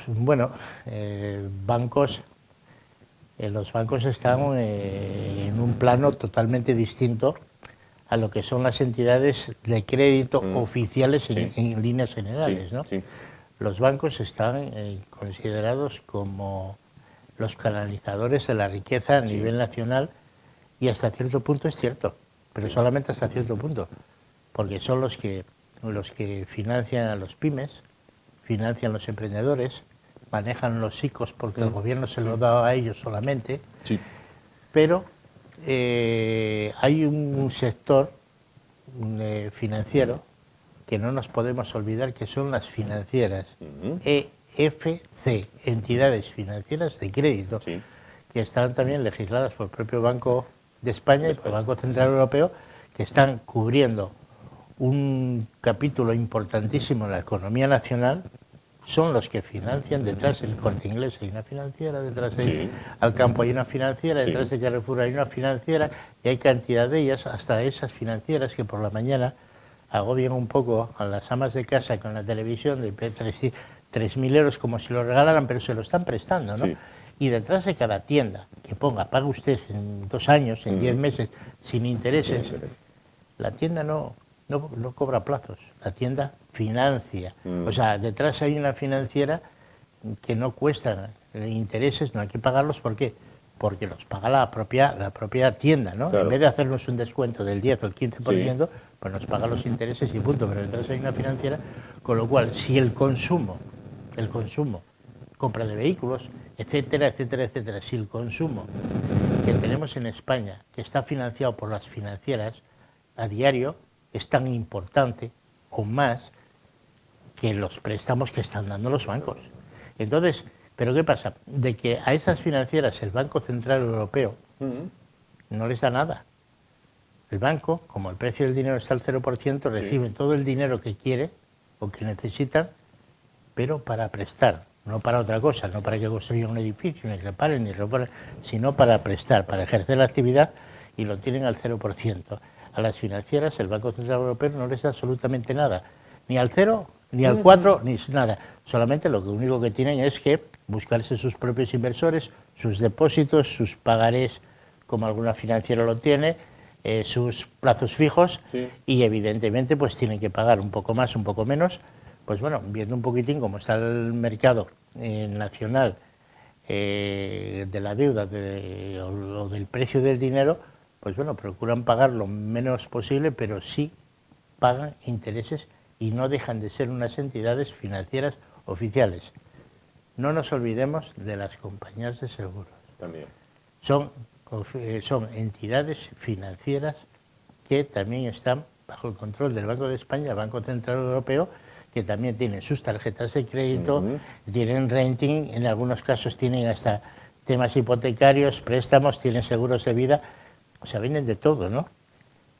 Bueno, los bancos están en un plano totalmente distinto a lo que son las entidades de crédito oficiales en líneas generales, Sí, ¿no? sí. Los bancos están considerados como los canalizadores de la riqueza a nivel nacional, y hasta cierto punto es cierto, pero solamente hasta cierto punto, porque son los que financian a los pymes, financian los emprendedores, manejan los ICOs porque el gobierno se lo da a ellos solamente, Sí. pero hay un sector financiero que no nos podemos olvidar, que son las financieras, EFC, entidades financieras de crédito, Sí. que están también legisladas por el propio Banco de España y por el Banco Central Europeo, que están cubriendo un capítulo importantísimo en la economía nacional. Son los que financian. Detrás del Corte Inglés hay una financiera, detrás de Alcampo hay una financiera, detrás de Carrefour hay una financiera, y hay cantidad de ellas, hasta esas financieras que por la mañana agobian un poco a las amas de casa con la televisión de 3.000 euros como si lo regalaran, pero se lo están prestando, ¿no? Sí. Y detrás de cada tienda que ponga, paga usted en 2 años, en 10 meses, sin intereses, la tienda no cobra plazos, la tienda financia. O sea, detrás hay una financiera que no cuesta intereses, no hay que pagarlos. ¿Por qué? Porque los paga la propia tienda, ¿no? Claro. En vez de hacernos un descuento del 10 o el 15%, pues nos paga los intereses y punto. Pero detrás hay una financiera, con lo cual, si el consumo, compra de vehículos, etcétera, etcétera, etcétera, si el consumo que tenemos en España, que está financiado por las financieras a diario, es tan importante o más que los préstamos que están dando los bancos. Entonces, ¿pero qué pasa? De que a esas financieras el Banco Central Europeo no les da nada. El banco, como el precio del dinero está al 0%, reciben todo el dinero que quiere o que necesitan, pero para prestar, no para otra cosa, no para que construyan un edificio, ni reparen, ni reponen, sino para prestar, para ejercer la actividad, y lo tienen al 0%. A las financieras el Banco Central Europeo no les da absolutamente nada, ni al 0, ni al 4, ni nada. Solamente lo único que tienen es que buscarse sus propios inversores, sus depósitos, sus pagarés, como alguna financiera lo tiene, sus plazos fijos, y evidentemente pues tienen que pagar un poco más, un poco menos. Pues bueno, viendo un poquitín cómo está el mercado nacional de la deuda o del precio del dinero, pues bueno, procuran pagar lo menos posible, pero sí pagan intereses y no dejan de ser unas entidades financieras oficiales. No nos olvidemos de las compañías de seguros. También. Son entidades financieras que también están bajo el control del Banco de España, el Banco Central Europeo, que también tienen sus tarjetas de crédito, tienen renting, en algunos casos tienen hasta temas hipotecarios, préstamos, tienen seguros de vida. O sea, venden de todo, ¿no?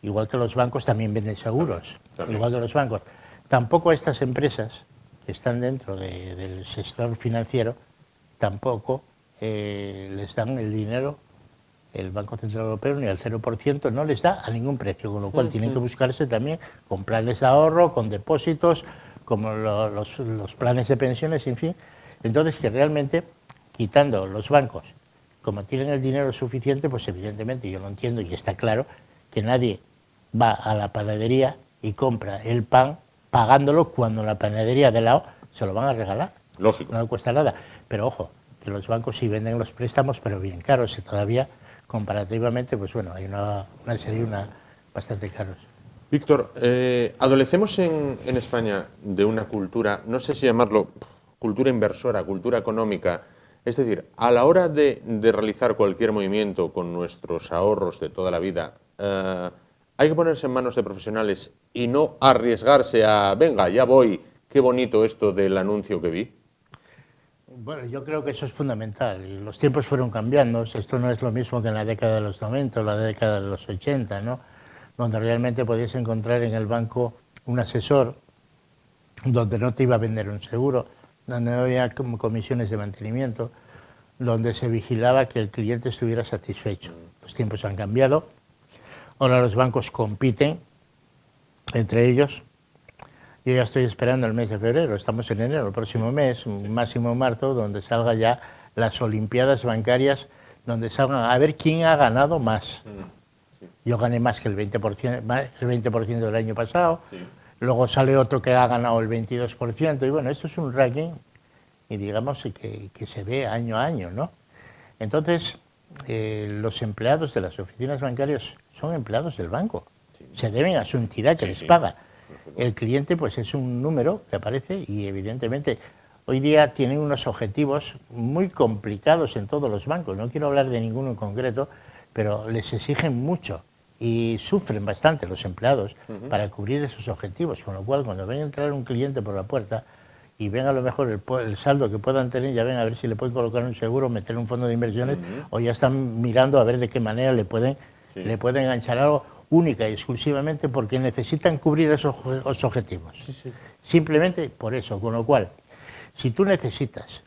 Igual que los bancos también venden seguros, igual que los bancos. Tampoco a estas empresas que están dentro del sector financiero, tampoco les dan el dinero el Banco Central Europeo ni al 0%, no les da a ningún precio, con lo cual tienen que buscarse también con planes de ahorro, con depósitos, como los planes de pensiones, en fin. Entonces, que realmente, quitando los bancos, como tienen el dinero suficiente, pues evidentemente yo lo entiendo y está claro que nadie va a la panadería y compra el pan pagándolo cuando la panadería de lado se lo van a regalar. Lógico. No le cuesta nada. Pero ojo, que los bancos sí venden los préstamos, pero bien caros, y todavía comparativamente, pues bueno, hay una serie bastante caros. Víctor, adolecemos en España de una cultura, no sé si llamarlo cultura inversora, cultura económica, es decir, a la hora de realizar cualquier movimiento con nuestros ahorros de toda la vida, hay que ponerse en manos de profesionales y no arriesgarse a, venga, ya voy, qué bonito esto del anuncio que vi. Bueno, yo creo que eso es fundamental y los tiempos fueron cambiando. Esto no es lo mismo que en la década de los 90 o la década de los 80, ¿no? Donde realmente podías encontrar en el banco un asesor donde no te iba a vender un seguro, donde no había comisiones de mantenimiento, donde se vigilaba que el cliente estuviera satisfecho. Los tiempos han cambiado. Ahora los bancos compiten entre ellos. Yo ya estoy esperando el mes de febrero, estamos en enero, el próximo mes, máximo marzo, donde salga ya las Olimpiadas bancarias, donde salgan a ver quién ha ganado más. Yo gané más que el 20% del año pasado, luego sale otro que ha ganado el 22%, y bueno, esto es un ranking, y digamos que se ve año a año, ¿no? Entonces, los empleados de las oficinas bancarias son empleados del banco, se deben a su entidad que les paga. El cliente pues es un número que aparece y evidentemente hoy día tienen unos objetivos muy complicados en todos los bancos. No quiero hablar de ninguno en concreto, pero les exigen mucho y sufren bastante los empleados para cubrir esos objetivos. Con lo cual, cuando ven entrar un cliente por la puerta y ven a lo mejor el saldo que puedan tener, ya ven a ver si le pueden colocar un seguro, meter un fondo de inversiones, o ya están mirando a ver de qué manera le pueden enganchar algo, única y exclusivamente porque necesitan cubrir esos objetivos. Simplemente por eso, con lo cual, si tú necesitas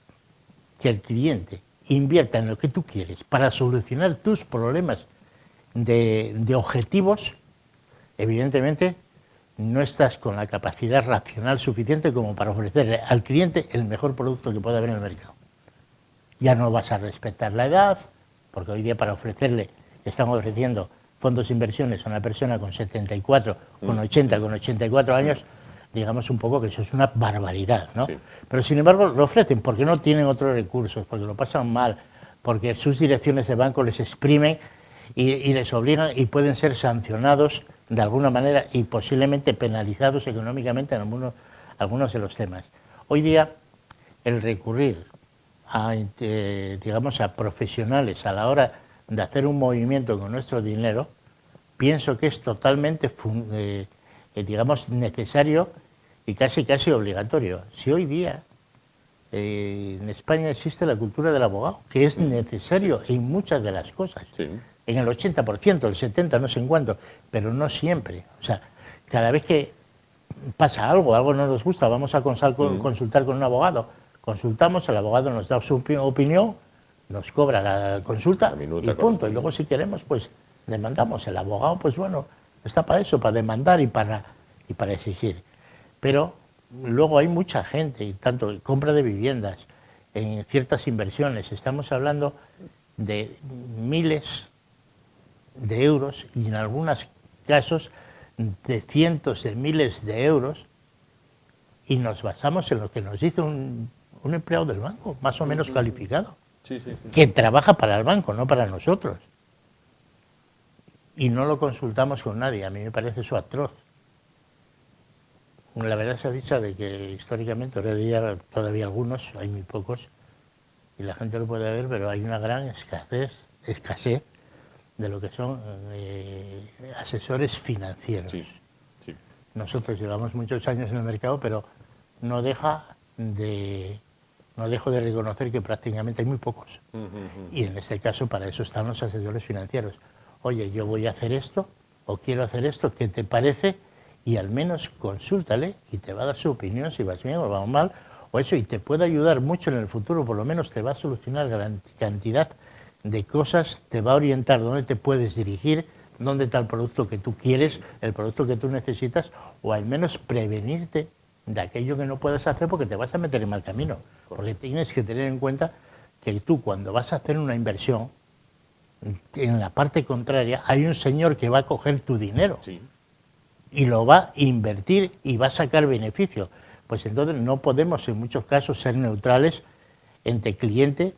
que el cliente invierta en lo que tú quieres para solucionar tus problemas de objetivos, evidentemente no estás con la capacidad racional suficiente como para ofrecerle al cliente el mejor producto que pueda haber en el mercado. Ya no vas a respetar la edad, porque hoy día para ofrecerle, están ofreciendo fondos de inversiones a una persona con 74, con 80, con 84 años, digamos un poco que eso es una barbaridad, ¿no? Sí. Pero sin embargo lo ofrecen porque no tienen otros recursos, porque lo pasan mal, porque sus direcciones de banco les exprimen y les obligan y pueden ser sancionados de alguna manera y posiblemente penalizados económicamente en algunos de los temas. Hoy día el recurrir a, digamos, a profesionales a la hora de hacer un movimiento con nuestro dinero, pienso que es totalmente, digamos, necesario y casi obligatorio. Si hoy día en España existe la cultura del abogado, que es necesario en muchas de las cosas, en el 80%, el 70%, no sé en cuánto, pero no siempre. O sea, cada vez que pasa algo no nos gusta, vamos a consultar con un abogado, consultamos, el abogado nos da su opinión, nos cobra la consulta y punto. Y luego si queremos, pues demandamos. El abogado, pues bueno, está para eso, para demandar y para exigir. Pero luego hay mucha gente, y tanto en compra de viviendas, en ciertas inversiones, estamos hablando de miles de euros y en algunos casos de cientos de miles de euros, y nos basamos en lo que nos dice un empleado del banco, más o menos calificado. Que trabaja para el banco, no para nosotros. Y no lo consultamos con nadie. A mí me parece eso atroz. La verdad se ha dicho de que históricamente, ahora día todavía algunos, hay muy pocos, y la gente lo puede ver, pero hay una gran escasez de lo que son asesores financieros. Nosotros llevamos muchos años en el mercado, pero no dejo de reconocer que prácticamente hay muy pocos. Y en este caso para eso están los asesores financieros. Oye, yo voy a hacer esto, o quiero hacer esto, ¿qué te parece? Y al menos consúltale y te va a dar su opinión si vas bien o vas mal, o eso, y te puede ayudar mucho en el futuro, por lo menos te va a solucionar gran cantidad de cosas, te va a orientar dónde te puedes dirigir, dónde está el producto que tú quieres, el producto que tú necesitas, o al menos prevenirte de aquello que no puedes hacer porque te vas a meter en mal camino. Porque tienes que tener en cuenta que tú, cuando vas a hacer una inversión, en la parte contraria hay un señor que va a coger tu dinero y lo va a invertir y va a sacar beneficio. Pues entonces no podemos en muchos casos ser neutrales entre cliente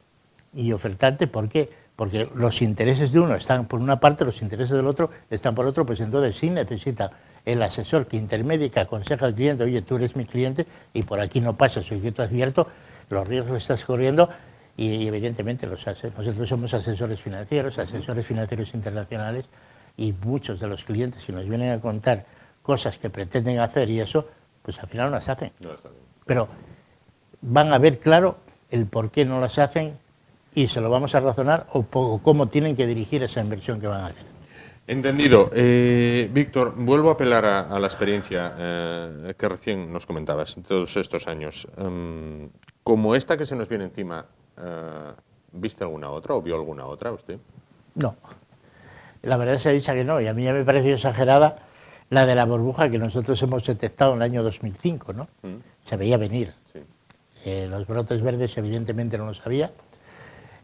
y ofertante. ¿Por qué? Porque los intereses de uno están por una parte, los intereses del otro están por otro, pues entonces sí necesita el asesor que intermedia, que aconseja al cliente: oye, tú eres mi cliente y por aquí no pasas, yo te advierto los riesgos que estás corriendo. Y evidentemente nosotros somos asesores financieros internacionales, y muchos de los clientes, si nos vienen a contar cosas que pretenden hacer y eso, pues al final no las hacen. No está bien. Pero van a ver claro el por qué no las hacen y se lo vamos a razonar, o cómo tienen que dirigir esa inversión que van a hacer. Entendido. Víctor, vuelvo a apelar a la experiencia que recién nos comentabas, todos estos años. Como esta que se nos viene encima, ¿viste alguna otra o vio alguna otra usted? No. La verdad se ha dicho que no, y a mí ya me pareció exagerada la de la burbuja que nosotros hemos detectado en el año 2005, ¿no? Se veía venir. Sí. Los brotes verdes evidentemente no lo sabía.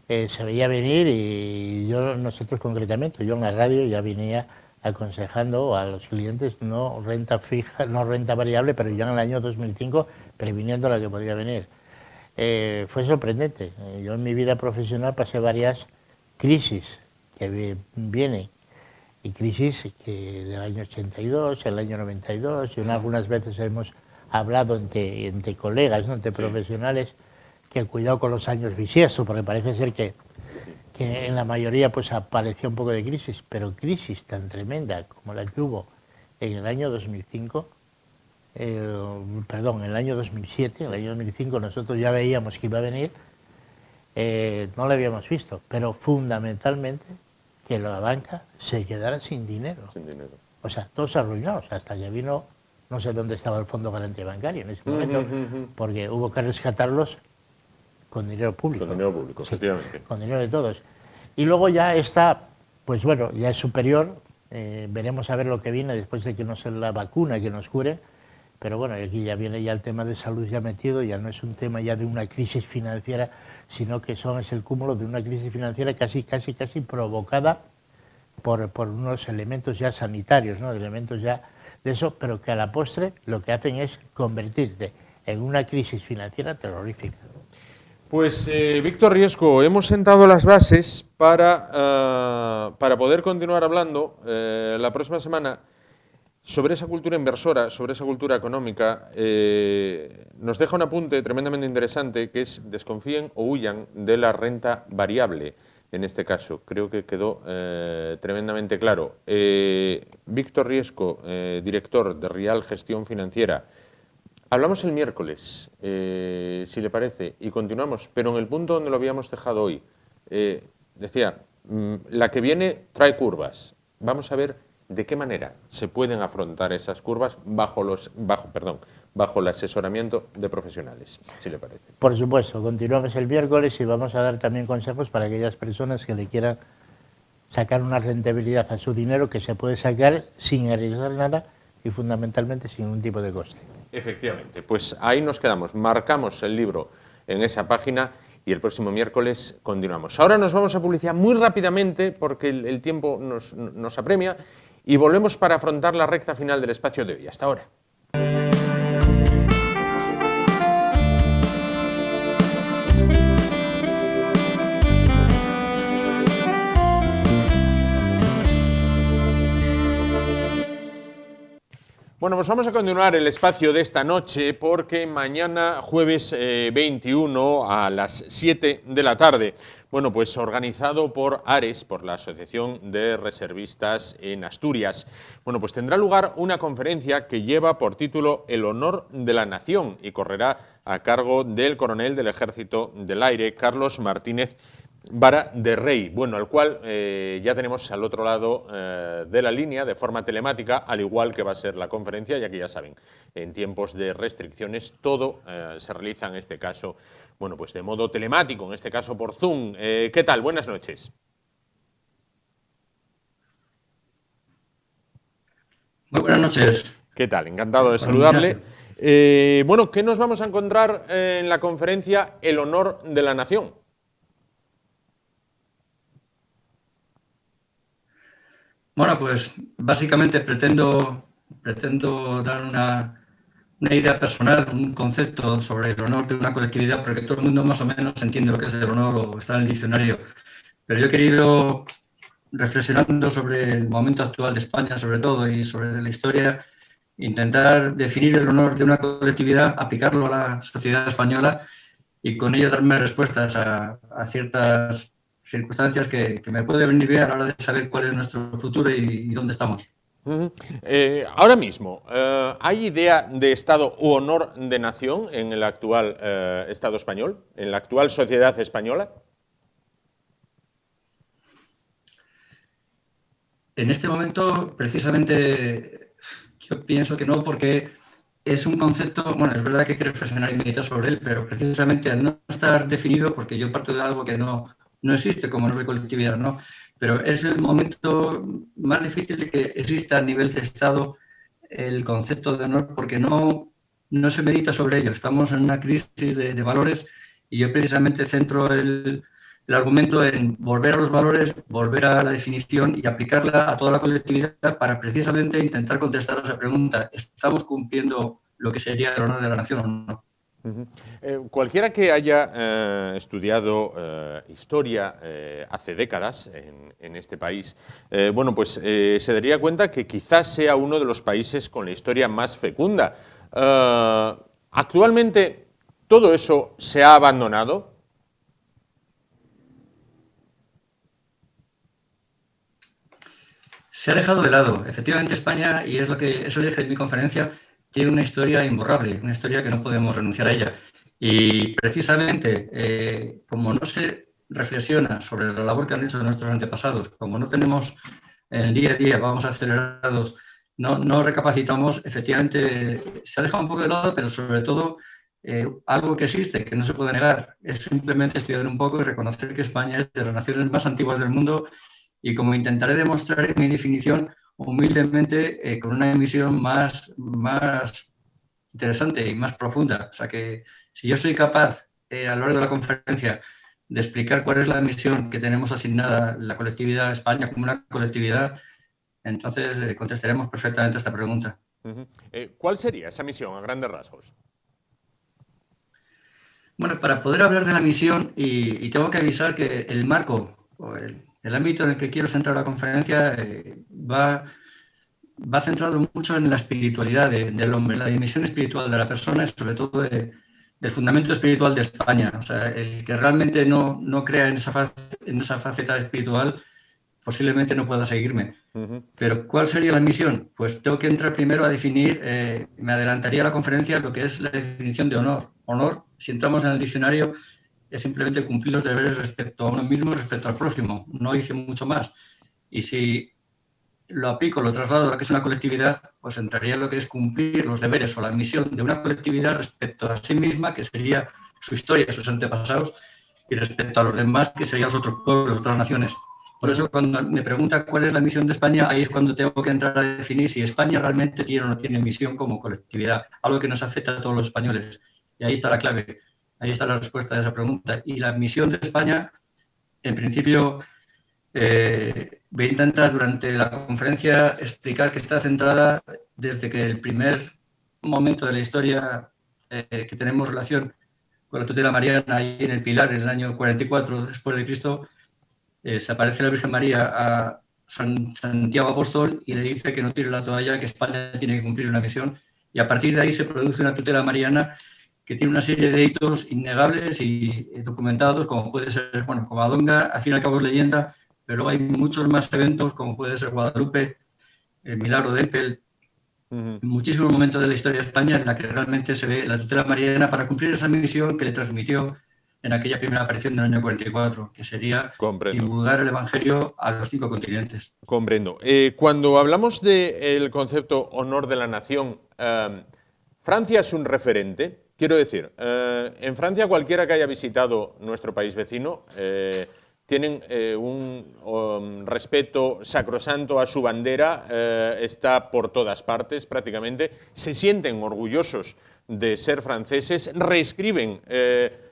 Se veía venir, y nosotros concretamente, yo en la radio ya venía aconsejando a los clientes no renta fija, no renta variable, pero ya en el año 2005 previniendo la que podía venir. Fue sorprendente. Yo en mi vida profesional pasé varias crisis que vienen, y crisis que del año 82, el año 92, y algunas veces hemos hablado entre colegas, ¿no? Entre profesionales, que cuidado con los años bisiestos, porque parece ser que en la mayoría pues apareció un poco de crisis, pero crisis tan tremenda como la que hubo en el año 2005, en el año 2007, en el año 2005 nosotros ya veíamos que iba a venir, no lo habíamos visto, pero fundamentalmente que la banca se quedara sin dinero. O sea, todos arruinados, hasta que vino, no sé dónde estaba el Fondo Garantía Bancario en ese momento, porque hubo que rescatarlos con dinero público. Con dinero público, efectivamente. Con dinero de todos. Y luego ya está, pues bueno, ya es superior, veremos a ver lo que viene después de que no sea la vacuna que nos cure. Pero bueno, aquí ya viene ya el tema de salud ya metido, ya no es un tema ya de una crisis financiera, sino que es el cúmulo de una crisis financiera casi provocada por unos elementos ya sanitarios, ¿no? Elementos ya de eso, pero que a la postre lo que hacen es convertirte en una crisis financiera terrorífica. Pues Víctor Riesco, hemos sentado las bases para poder continuar hablando la próxima semana sobre esa cultura inversora, sobre esa cultura económica. Nos deja un apunte tremendamente interesante, que es: desconfíen o huyan de la renta variable. En este caso, creo que quedó tremendamente claro. Víctor Riesco, director de Rial Gestión Financiera. Hablamos el miércoles, si le parece, y continuamos, pero en el punto donde lo habíamos dejado hoy. Decía, la que viene trae curvas. Vamos a ver de qué manera se pueden afrontar esas curvas bajo el asesoramiento de profesionales, si le parece. Por supuesto, continuamos el miércoles y vamos a dar también consejos para aquellas personas que le quieran sacar una rentabilidad a su dinero, que se puede sacar sin arriesgar nada y fundamentalmente sin ningún tipo de coste. Efectivamente, pues ahí nos quedamos, marcamos el libro en esa página y el próximo miércoles continuamos. Ahora nos vamos a publicidad muy rápidamente porque el tiempo nos apremia, y volvemos para afrontar la recta final del espacio de hoy. Hasta ahora. Bueno, pues vamos a continuar el espacio de esta noche, porque mañana, jueves 21 a las 7 de la tarde, bueno, pues organizado por ARES, por la Asociación de Reservistas en Asturias, bueno, pues tendrá lugar una conferencia que lleva por título El honor de la nación y correrá a cargo del coronel del Ejército del Aire, Carlos Martínez Vara de Rey, bueno, al cual ya tenemos al otro lado de la línea de forma telemática, al igual que va a ser la conferencia, ya que ya saben, en tiempos de restricciones todo se realiza en este caso, bueno, pues de modo telemático, en este caso por Zoom. ¿Qué tal? Buenas noches. Muy buenas noches. ¿Qué tal? Encantado de saludarle. Bueno, ¿qué nos vamos a encontrar en la conferencia El honor de la nación? Bueno, pues básicamente pretendo dar una idea personal, un concepto sobre el honor de una colectividad, porque todo el mundo más o menos entiende lo que es el honor o está en el diccionario. Pero yo he querido, reflexionando sobre el momento actual de España, sobre todo, y sobre la historia, intentar definir el honor de una colectividad, aplicarlo a la sociedad española y con ello darme respuestas a ciertas circunstancias que me puede venir bien a la hora de saber cuál es nuestro futuro y dónde estamos. Ahora mismo, ¿hay idea de Estado u honor de nación en el actual Estado español, en la actual sociedad española? En este momento, precisamente, yo pienso que no, porque es un concepto, bueno, es verdad que hay que reflexionar y meditar sobre él, pero precisamente al no estar definido, porque yo parto de algo que no existe como honor de colectividad, ¿no? Pero es el momento más difícil de que exista a nivel de Estado el concepto de honor, porque no se medita sobre ello. Estamos en una crisis de valores y yo precisamente centro el argumento en volver a los valores, volver a la definición y aplicarla a toda la colectividad para precisamente intentar contestar a esa pregunta. ¿Estamos cumpliendo lo que sería el honor de la nación o no? Cualquiera que haya estudiado historia hace décadas en este país, bueno, pues se daría cuenta que quizás sea uno de los países con la historia más fecunda. Actualmente, ¿todo eso se ha abandonado? Se ha dejado de lado. Efectivamente, España, y es lo que eso dije en mi conferencia, tiene una historia imborrable, una historia que no podemos renunciar a ella. Y precisamente, como no se reflexiona sobre la labor que han hecho nuestros antepasados, como no tenemos en el día a día, vamos acelerados, no recapacitamos, efectivamente se ha dejado un poco de lado, pero sobre todo algo que existe, que no se puede negar, es simplemente estudiar un poco y reconocer que España es de las naciones más antiguas del mundo y como intentaré demostrar en mi definición, humildemente, con una visión más interesante y más profunda. O sea que si yo soy capaz, a lo largo de la conferencia, de explicar cuál es la misión que tenemos asignada la colectividad España como una colectividad, entonces contestaremos perfectamente a esta pregunta. ¿Cuál sería esa misión a grandes rasgos? Bueno, para poder hablar de la misión, y tengo que avisar que el marco o el ámbito en el que quiero centrar la conferencia va centrado mucho en la espiritualidad del hombre, la dimensión espiritual de la persona y sobre todo del fundamento espiritual de España. O sea, el que realmente no crea en esa faceta espiritual posiblemente no pueda seguirme. Pero ¿cuál sería la misión? Pues tengo que entrar primero a definir, me adelantaría a la conferencia, lo que es la definición de honor. Honor, si entramos en el diccionario, es simplemente cumplir los deberes respecto a uno mismo y respecto al prójimo. No hice mucho más. Y si lo aplico, lo traslado a lo que es una colectividad, pues entraría en lo que es cumplir los deberes o la misión de una colectividad respecto a sí misma, que sería su historia, sus antepasados, y respecto a los demás, que serían los otros pueblos, otras naciones. Por eso, cuando me pregunta cuál es la misión de España, ahí es cuando tengo que entrar a definir si España realmente tiene o no tiene misión como colectividad, algo que nos afecta a todos los españoles. Y ahí está la clave, ahí está la respuesta a esa pregunta. Y la misión de España, en principio, voy a intentar durante la conferencia explicar que está centrada desde que el primer momento de la historia que tenemos relación con la tutela mariana ahí en el Pilar, en el año 44 después de Cristo, se aparece la Virgen María a Santiago Apóstol y le dice que no tire la toalla, que España tiene que cumplir una misión, y a partir de ahí se produce una tutela mariana que tiene una serie de hitos innegables y documentados, como puede ser, bueno, Covadonga, al fin y al cabo es leyenda, pero luego hay muchos más eventos, como puede ser Guadalupe, el Milagro de Empel, muchísimos momentos de la historia de España en la que realmente se ve la tutela mariana para cumplir esa misión que le transmitió en aquella primera aparición del año 44, que sería divulgar el Evangelio a los 5 continentes. Comprendo. Cuando hablamos del concepto honor de la nación, ¿Francia es un referente? Quiero decir, en Francia cualquiera que haya visitado nuestro país vecino tienen un respeto sacrosanto a su bandera, está por todas partes prácticamente, se sienten orgullosos de ser franceses, reescriben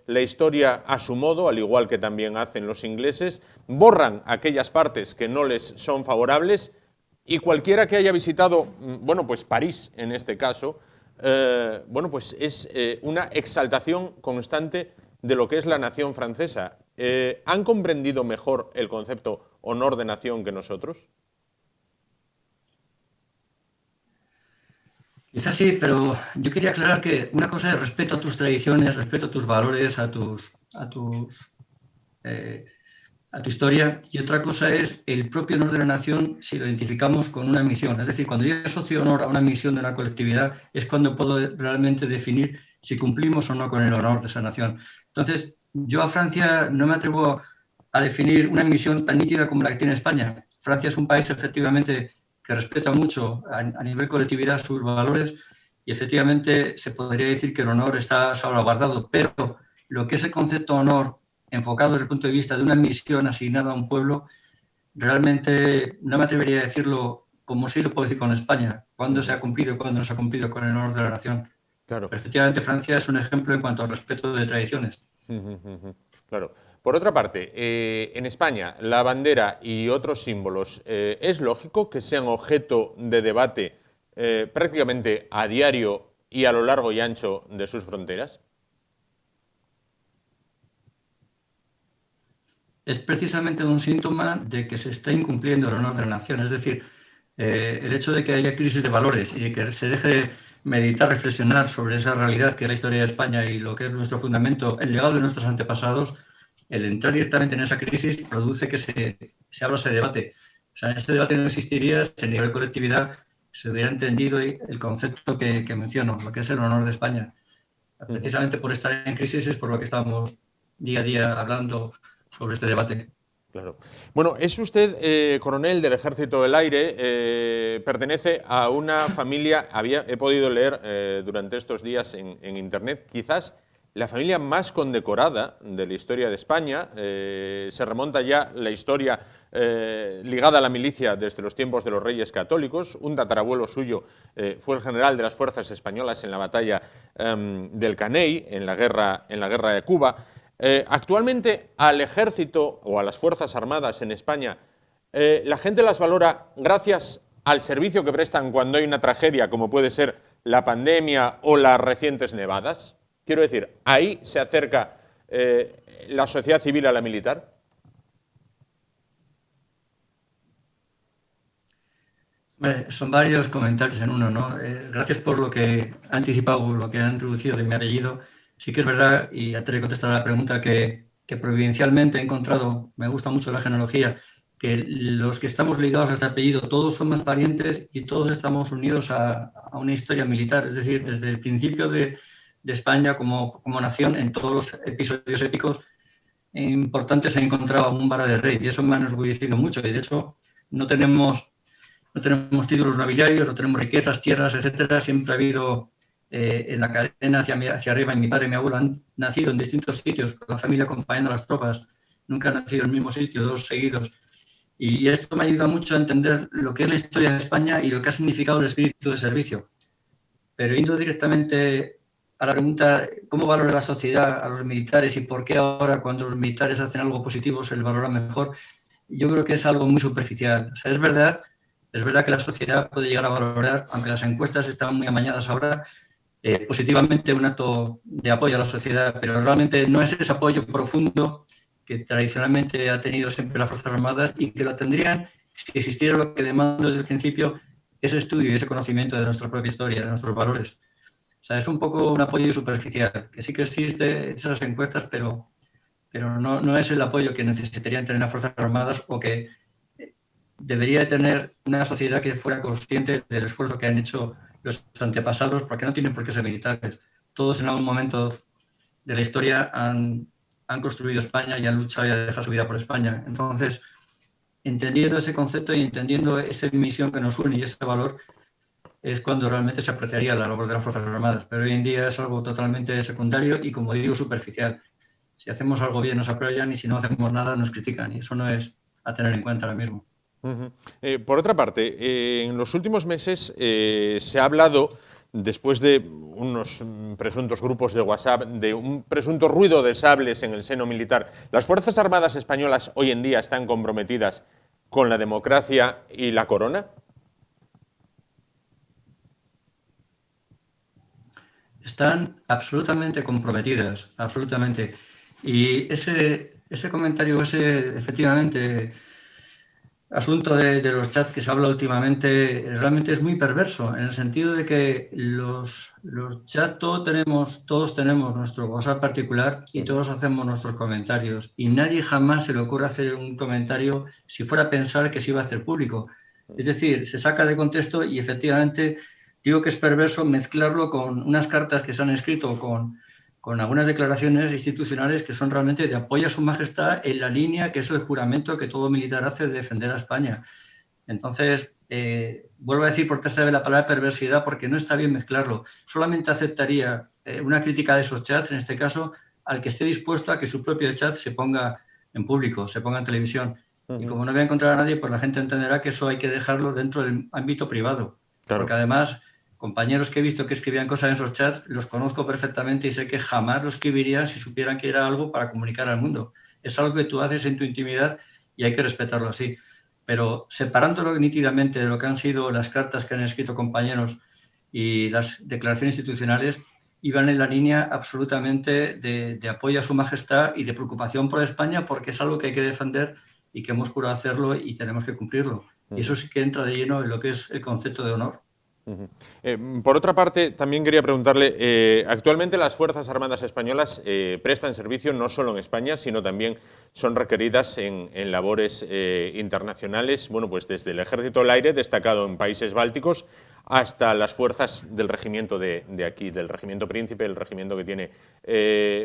la historia a su modo, al igual que también hacen los ingleses, borran aquellas partes que no les son favorables, y cualquiera que haya visitado, bueno, pues París en este caso, bueno, pues es una exaltación constante de lo que es la nación francesa. ¿Han comprendido mejor el concepto honor de nación que nosotros? Quizás sí, pero yo quería aclarar que una cosa es respeto a tus tradiciones, respeto a tus valores, a tu historia, y otra cosa es el propio honor de la nación si lo identificamos con una misión. Es decir, cuando yo asocio honor a una misión de una colectividad es cuando puedo realmente definir si cumplimos o no con el honor de esa nación. Entonces, yo a Francia no me atrevo a definir una misión tan nítida como la que tiene España. Francia es un país efectivamente que respeta mucho a nivel colectividad sus valores y efectivamente se podría decir que el honor está salvaguardado, pero lo que es el concepto honor enfocado desde el punto de vista de una misión asignada a un pueblo, realmente no me atrevería a decirlo como sí lo puedo decir con España, cuándo se ha cumplido y cuándo no se ha cumplido con el honor de la nación. Claro. Pero efectivamente Francia es un ejemplo en cuanto al respeto de tradiciones. Claro. Por otra parte, en España, la bandera y otros símbolos, ¿es lógico que sean objeto de debate prácticamente a diario y a lo largo y ancho de sus fronteras? Es precisamente un síntoma de que se está incumpliendo el honor de la nación. Es decir, el hecho de que haya crisis de valores y de que se deje meditar, reflexionar sobre esa realidad que es la historia de España y lo que es nuestro fundamento, el legado de nuestros antepasados, el entrar directamente en esa crisis produce que se abra ese debate. O sea, este debate no existiría si a nivel de colectividad se hubiera entendido el concepto que menciono, lo que es el honor de España. Precisamente por estar en crisis es por lo que estamos día a día hablando sobre este debate. Claro. Bueno, es usted coronel del Ejército del Aire, pertenece a una familia, he podido leer durante estos días en Internet, quizás la familia más condecorada de la historia de España. Se remonta ya la historia ligada a la milicia desde los tiempos de los Reyes Católicos. Un tatarabuelo suyo fue el general de las fuerzas españolas en la batalla del Caney, en la guerra de Cuba. Actualmente al ejército o a las Fuerzas Armadas en España, la gente las valora gracias al servicio que prestan cuando hay una tragedia, como puede ser la pandemia o las recientes nevadas. Quiero decir, ¿ahí se acerca la sociedad civil a la militar? Son varios comentarios en uno, ¿no? Gracias por lo que ha anticipado, lo que ha introducido de mi apellido. Sí que es verdad, y antes de contestar a la pregunta, que providencialmente he encontrado, me gusta mucho la genealogía, que los que estamos ligados a este apellido, todos somos parientes y todos estamos unidos a una historia militar. Es decir, desde el principio de España como nación, en todos los episodios épicos importantes se ha encontrado un vara de rey, y eso me ha enorgullecido mucho. Y de hecho, no tenemos títulos nobiliarios, no tenemos riquezas, tierras, etcétera. Siempre ha habido en la cadena hacia arriba. Mi padre y mi abuelo han nacido en distintos sitios, con la familia acompañando a las tropas. Nunca han nacido en el mismo sitio, 2 seguidos. Y esto me ayuda mucho a entender lo que es la historia de España y lo que ha significado el espíritu de servicio. Pero yendo directamente a la pregunta, ¿cómo valora la sociedad a los militares y por qué ahora cuando los militares hacen algo positivo se les valora mejor? Yo creo que es algo muy superficial. O sea, es verdad que la sociedad puede llegar a valorar, aunque las encuestas están muy amañadas ahora, positivamente un acto de apoyo a la sociedad, pero realmente no es ese apoyo profundo que tradicionalmente ha tenido siempre las Fuerzas Armadas y que lo tendrían si existiera lo que demando desde el principio, ese estudio y ese conocimiento de nuestra propia historia, de nuestros valores. O sea, es un poco un apoyo superficial, que sí que existe esas encuestas, pero no es el apoyo que necesitarían tener las Fuerzas Armadas o que debería tener una sociedad que fuera consciente del esfuerzo que han hecho los antepasados, porque no tienen por qué ser militares. Todos en algún momento de la historia han han construido España y han luchado y han dejado su vida por España. Entonces, entendiendo ese concepto y entendiendo esa misión que nos une y ese valor, es cuando realmente se apreciaría la labor de las Fuerzas Armadas. Pero hoy en día es algo totalmente secundario y, como digo, superficial. Si hacemos algo bien nos apoyan y si no hacemos nada nos critican, y eso no es a tener en cuenta ahora mismo. Por otra parte, en los últimos meses se ha hablado, después de unos presuntos grupos de WhatsApp, de un presunto ruido de sables en el seno militar. ¿Las Fuerzas Armadas españolas hoy en día están comprometidas con la democracia y la corona? Están absolutamente comprometidas, absolutamente. Y ese comentario, ese efectivamente asunto de los chats que se habla últimamente, realmente es muy perverso, en el sentido de que los chats todos tenemos nuestro WhatsApp particular y todos hacemos nuestros comentarios. Y nadie jamás se le ocurre hacer un comentario si fuera a pensar que se iba a hacer público. Es decir, se saca de contexto y efectivamente digo que es perverso mezclarlo con unas cartas que se han escrito con algunas declaraciones institucionales que son realmente de apoyo a su majestad en la línea que es el juramento que todo militar hace de defender a España. Entonces, vuelvo a decir por tercera vez la palabra perversidad porque no está bien mezclarlo. Solamente aceptaría una crítica de esos chats, en este caso, al que esté dispuesto a que su propio chat se ponga en público, se ponga en televisión. Y como no voy a encontrar a nadie, pues la gente entenderá que eso hay que dejarlo dentro del ámbito privado. Claro. Porque además, compañeros que he visto que escribían cosas en esos chats, los conozco perfectamente y sé que jamás lo escribirían si supieran que era algo para comunicar al mundo. Es algo que tú haces en tu intimidad y hay que respetarlo así. Pero separándolo nítidamente de lo que han sido las cartas que han escrito compañeros y las declaraciones institucionales, iban en la línea absolutamente de apoyo a su majestad y de preocupación por España, porque es algo que hay que defender y que hemos jurado hacerlo y tenemos que cumplirlo. Y eso sí que entra de lleno en lo que es el concepto de honor. Por otra parte, también quería preguntarle, actualmente las Fuerzas Armadas españolas prestan servicio no solo en España, sino también son requeridas en labores internacionales, bueno, pues desde el Ejército del Aire, destacado en países bálticos, hasta las fuerzas del regimiento de aquí, del Regimiento Príncipe, el regimiento que tiene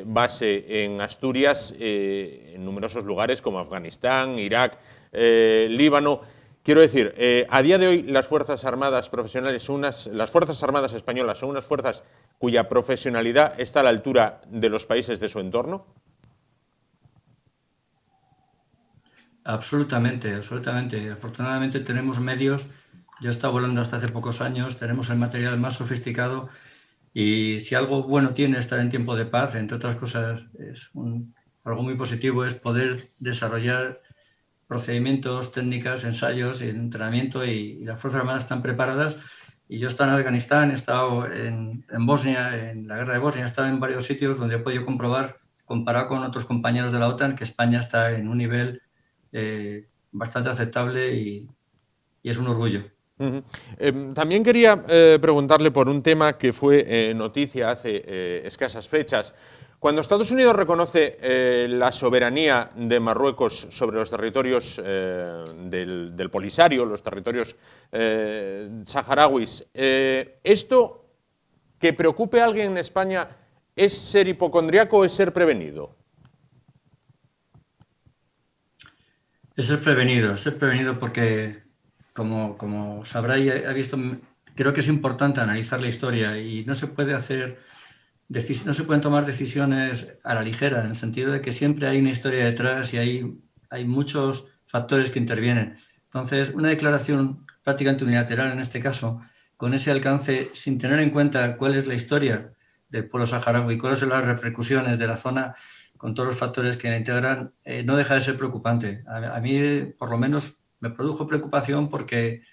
base en Asturias, en numerosos lugares como Afganistán, Irak, Líbano. Quiero decir, a día de hoy las Fuerzas Armadas profesionales, las Fuerzas Armadas españolas son unas fuerzas cuya profesionalidad está a la altura de los países de su entorno. Absolutamente, absolutamente. Afortunadamente tenemos medios. Yo he estado volando hasta hace pocos años, tenemos el material más sofisticado y si algo bueno tiene estar en tiempo de paz, entre otras cosas, algo muy positivo es poder desarrollar procedimientos, técnicas, ensayos y entrenamiento y las Fuerzas Armadas están preparadas. Y yo he estado en Afganistán, he estado en Bosnia, en la guerra de Bosnia, he estado en varios sitios donde he podido comprobar, comparado con otros compañeros de la OTAN, que España está en un nivel bastante aceptable y es un orgullo. También quería preguntarle por un tema que fue noticia hace escasas fechas. Cuando Estados Unidos reconoce la soberanía de Marruecos sobre los territorios del Polisario, los territorios saharauis, ¿esto que preocupe a alguien en España es ser hipocondriaco o es ser prevenido? Es ser prevenido porque, como sabrá y ha visto, creo que es importante analizar la historia y no se pueden tomar decisiones a la ligera, en el sentido de que siempre hay una historia detrás y hay muchos factores que intervienen. Entonces, una declaración prácticamente unilateral en este caso, con ese alcance, sin tener en cuenta cuál es la historia del pueblo saharaui, cuáles son las repercusiones de la zona, con todos los factores que la integran, no deja de ser preocupante. A mí, por lo menos, me produjo preocupación porque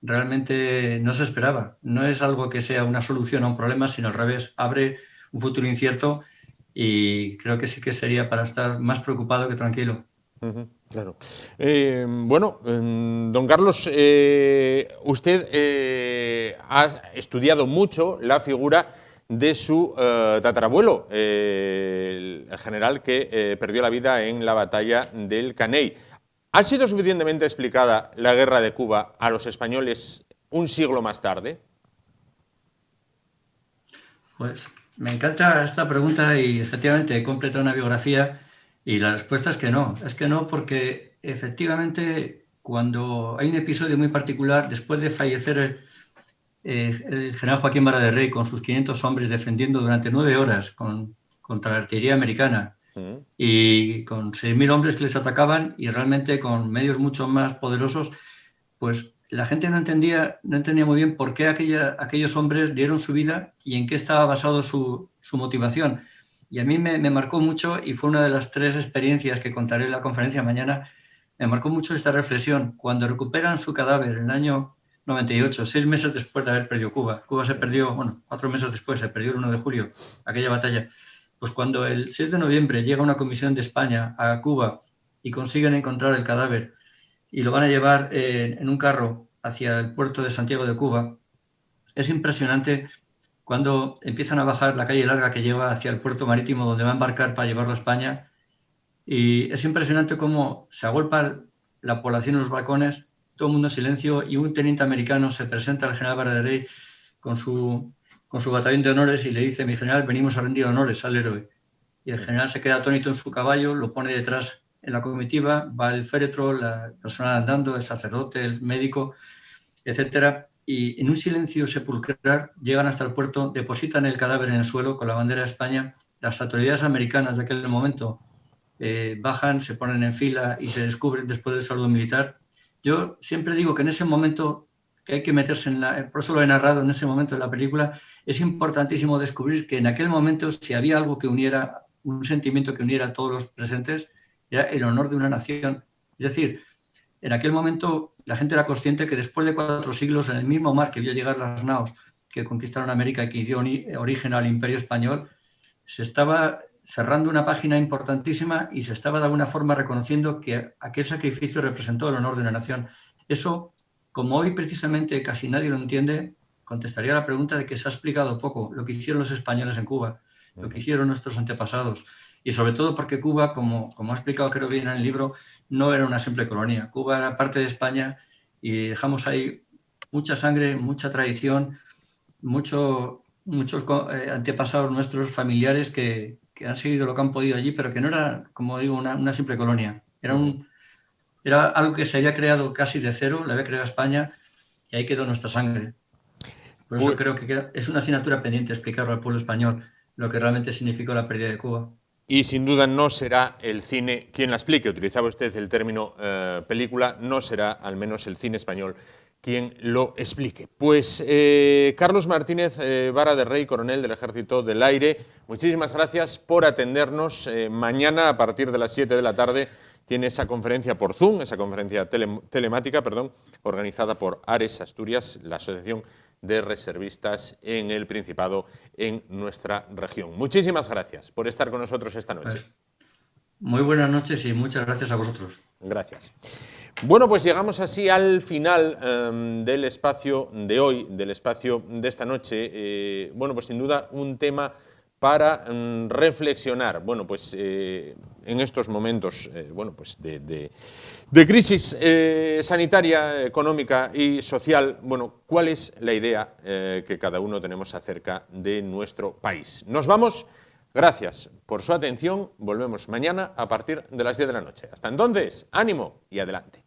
realmente no se esperaba. No es algo que sea una solución a un problema, sino al revés, abre un futuro incierto y creo que sí que sería para estar más preocupado que tranquilo. Claro. Bueno, don Carlos, usted ha estudiado mucho la figura de su tatarabuelo, el general que perdió la vida en la batalla del Caney. ¿Ha sido suficientemente explicada la guerra de Cuba a los españoles un siglo más tarde? Pues me encanta esta pregunta y efectivamente he completado una biografía Y la respuesta es que no porque efectivamente cuando hay un episodio muy particular, después de fallecer el general Joaquín Vara de Rey con sus 500 hombres defendiendo durante 9 horas contra la artillería americana y con 6.000 hombres que les atacaban y realmente con medios mucho más poderosos, pues la gente no entendía muy bien por qué aquellos hombres dieron su vida y en qué estaba basado su motivación. Y a mí me marcó mucho, y fue una de las 3 experiencias que contaré en la conferencia mañana, me marcó mucho esta reflexión. Cuando recuperan su cadáver en el año 98, 6 meses después de haber perdido Cuba. Cuba se perdió, 4 meses después, se perdió el 1 de julio, aquella batalla. Pues cuando el 6 de noviembre llega una comisión de España a Cuba y consiguen encontrar el cadáver y lo van a llevar en un carro hacia el puerto de Santiago de Cuba, es impresionante cuando empiezan a bajar la calle larga que lleva hacia el puerto marítimo donde va a embarcar para llevarlo a España, y es impresionante cómo se agolpa la población en los balcones, todo el mundo en silencio, y un teniente americano se presenta al general Vara de Rey con su batallón de honores y le dice: mi general, venimos a rendir honores al héroe. Y el general se queda atónito en su caballo, lo pone detrás en la comitiva, va el féretro, la persona andando, el sacerdote, el médico, etcétera, y en un silencio sepulcral llegan hasta el puerto, depositan el cadáver en el suelo con la bandera de España. Las autoridades americanas de aquel momento bajan, se ponen en fila y se descubren después del saludo militar. Yo siempre digo que en ese momento que hay que meterse por eso lo he narrado en ese momento de la película, es importantísimo descubrir que en aquel momento, si había algo que uniera, un sentimiento que uniera a todos los presentes, era el honor de una nación. Es decir, en aquel momento la gente era consciente que después de 4 siglos, en el mismo mar que vio llegar las naos que conquistaron América y que dio origen al Imperio Español, se estaba cerrando una página importantísima y se estaba de alguna forma reconociendo que aquel sacrificio representó el honor de una nación. Eso, como hoy precisamente casi nadie lo entiende, contestaría a la pregunta de que se ha explicado poco lo que hicieron los españoles en Cuba, lo que hicieron nuestros antepasados. Y sobre todo porque Cuba, como ha explicado creo bien en el libro, no era una simple colonia. Cuba era parte de España y dejamos ahí mucha sangre, mucha tradición, muchos antepasados nuestros, familiares que han seguido lo que han podido allí, pero que no era, como digo, una simple colonia. Era algo que se había creado casi de cero, lo había creado España, y ahí quedó nuestra sangre. Por eso creo que es una asignatura pendiente explicarlo al pueblo español lo que realmente significó la pérdida de Cuba. Y sin duda no será el cine quien la explique. Utilizaba usted el término película, no será al menos el cine español quien lo explique. Pues Carlos Martínez Vara de Rey, coronel del Ejército del Aire, muchísimas gracias por atendernos. Mañana a partir de las 7 de la tarde tiene esa conferencia por Zoom, esa conferencia telemática, organizada por Ares Asturias, la Asociación de Reservistas en el Principado, en nuestra región. Muchísimas gracias por estar con nosotros esta noche. Muy buenas noches y muchas gracias a vosotros. Gracias. Bueno, pues llegamos así al final del espacio de hoy, del espacio de esta noche. Bueno, pues sin duda un tema para reflexionar. Bueno, pues en estos momentos bueno, pues de crisis sanitaria, económica y social, bueno, ¿cuál es la idea que cada uno tenemos acerca de nuestro país? Nos vamos. Gracias por su atención. Volvemos mañana a partir de las 10 de la noche. Hasta entonces, ánimo y adelante.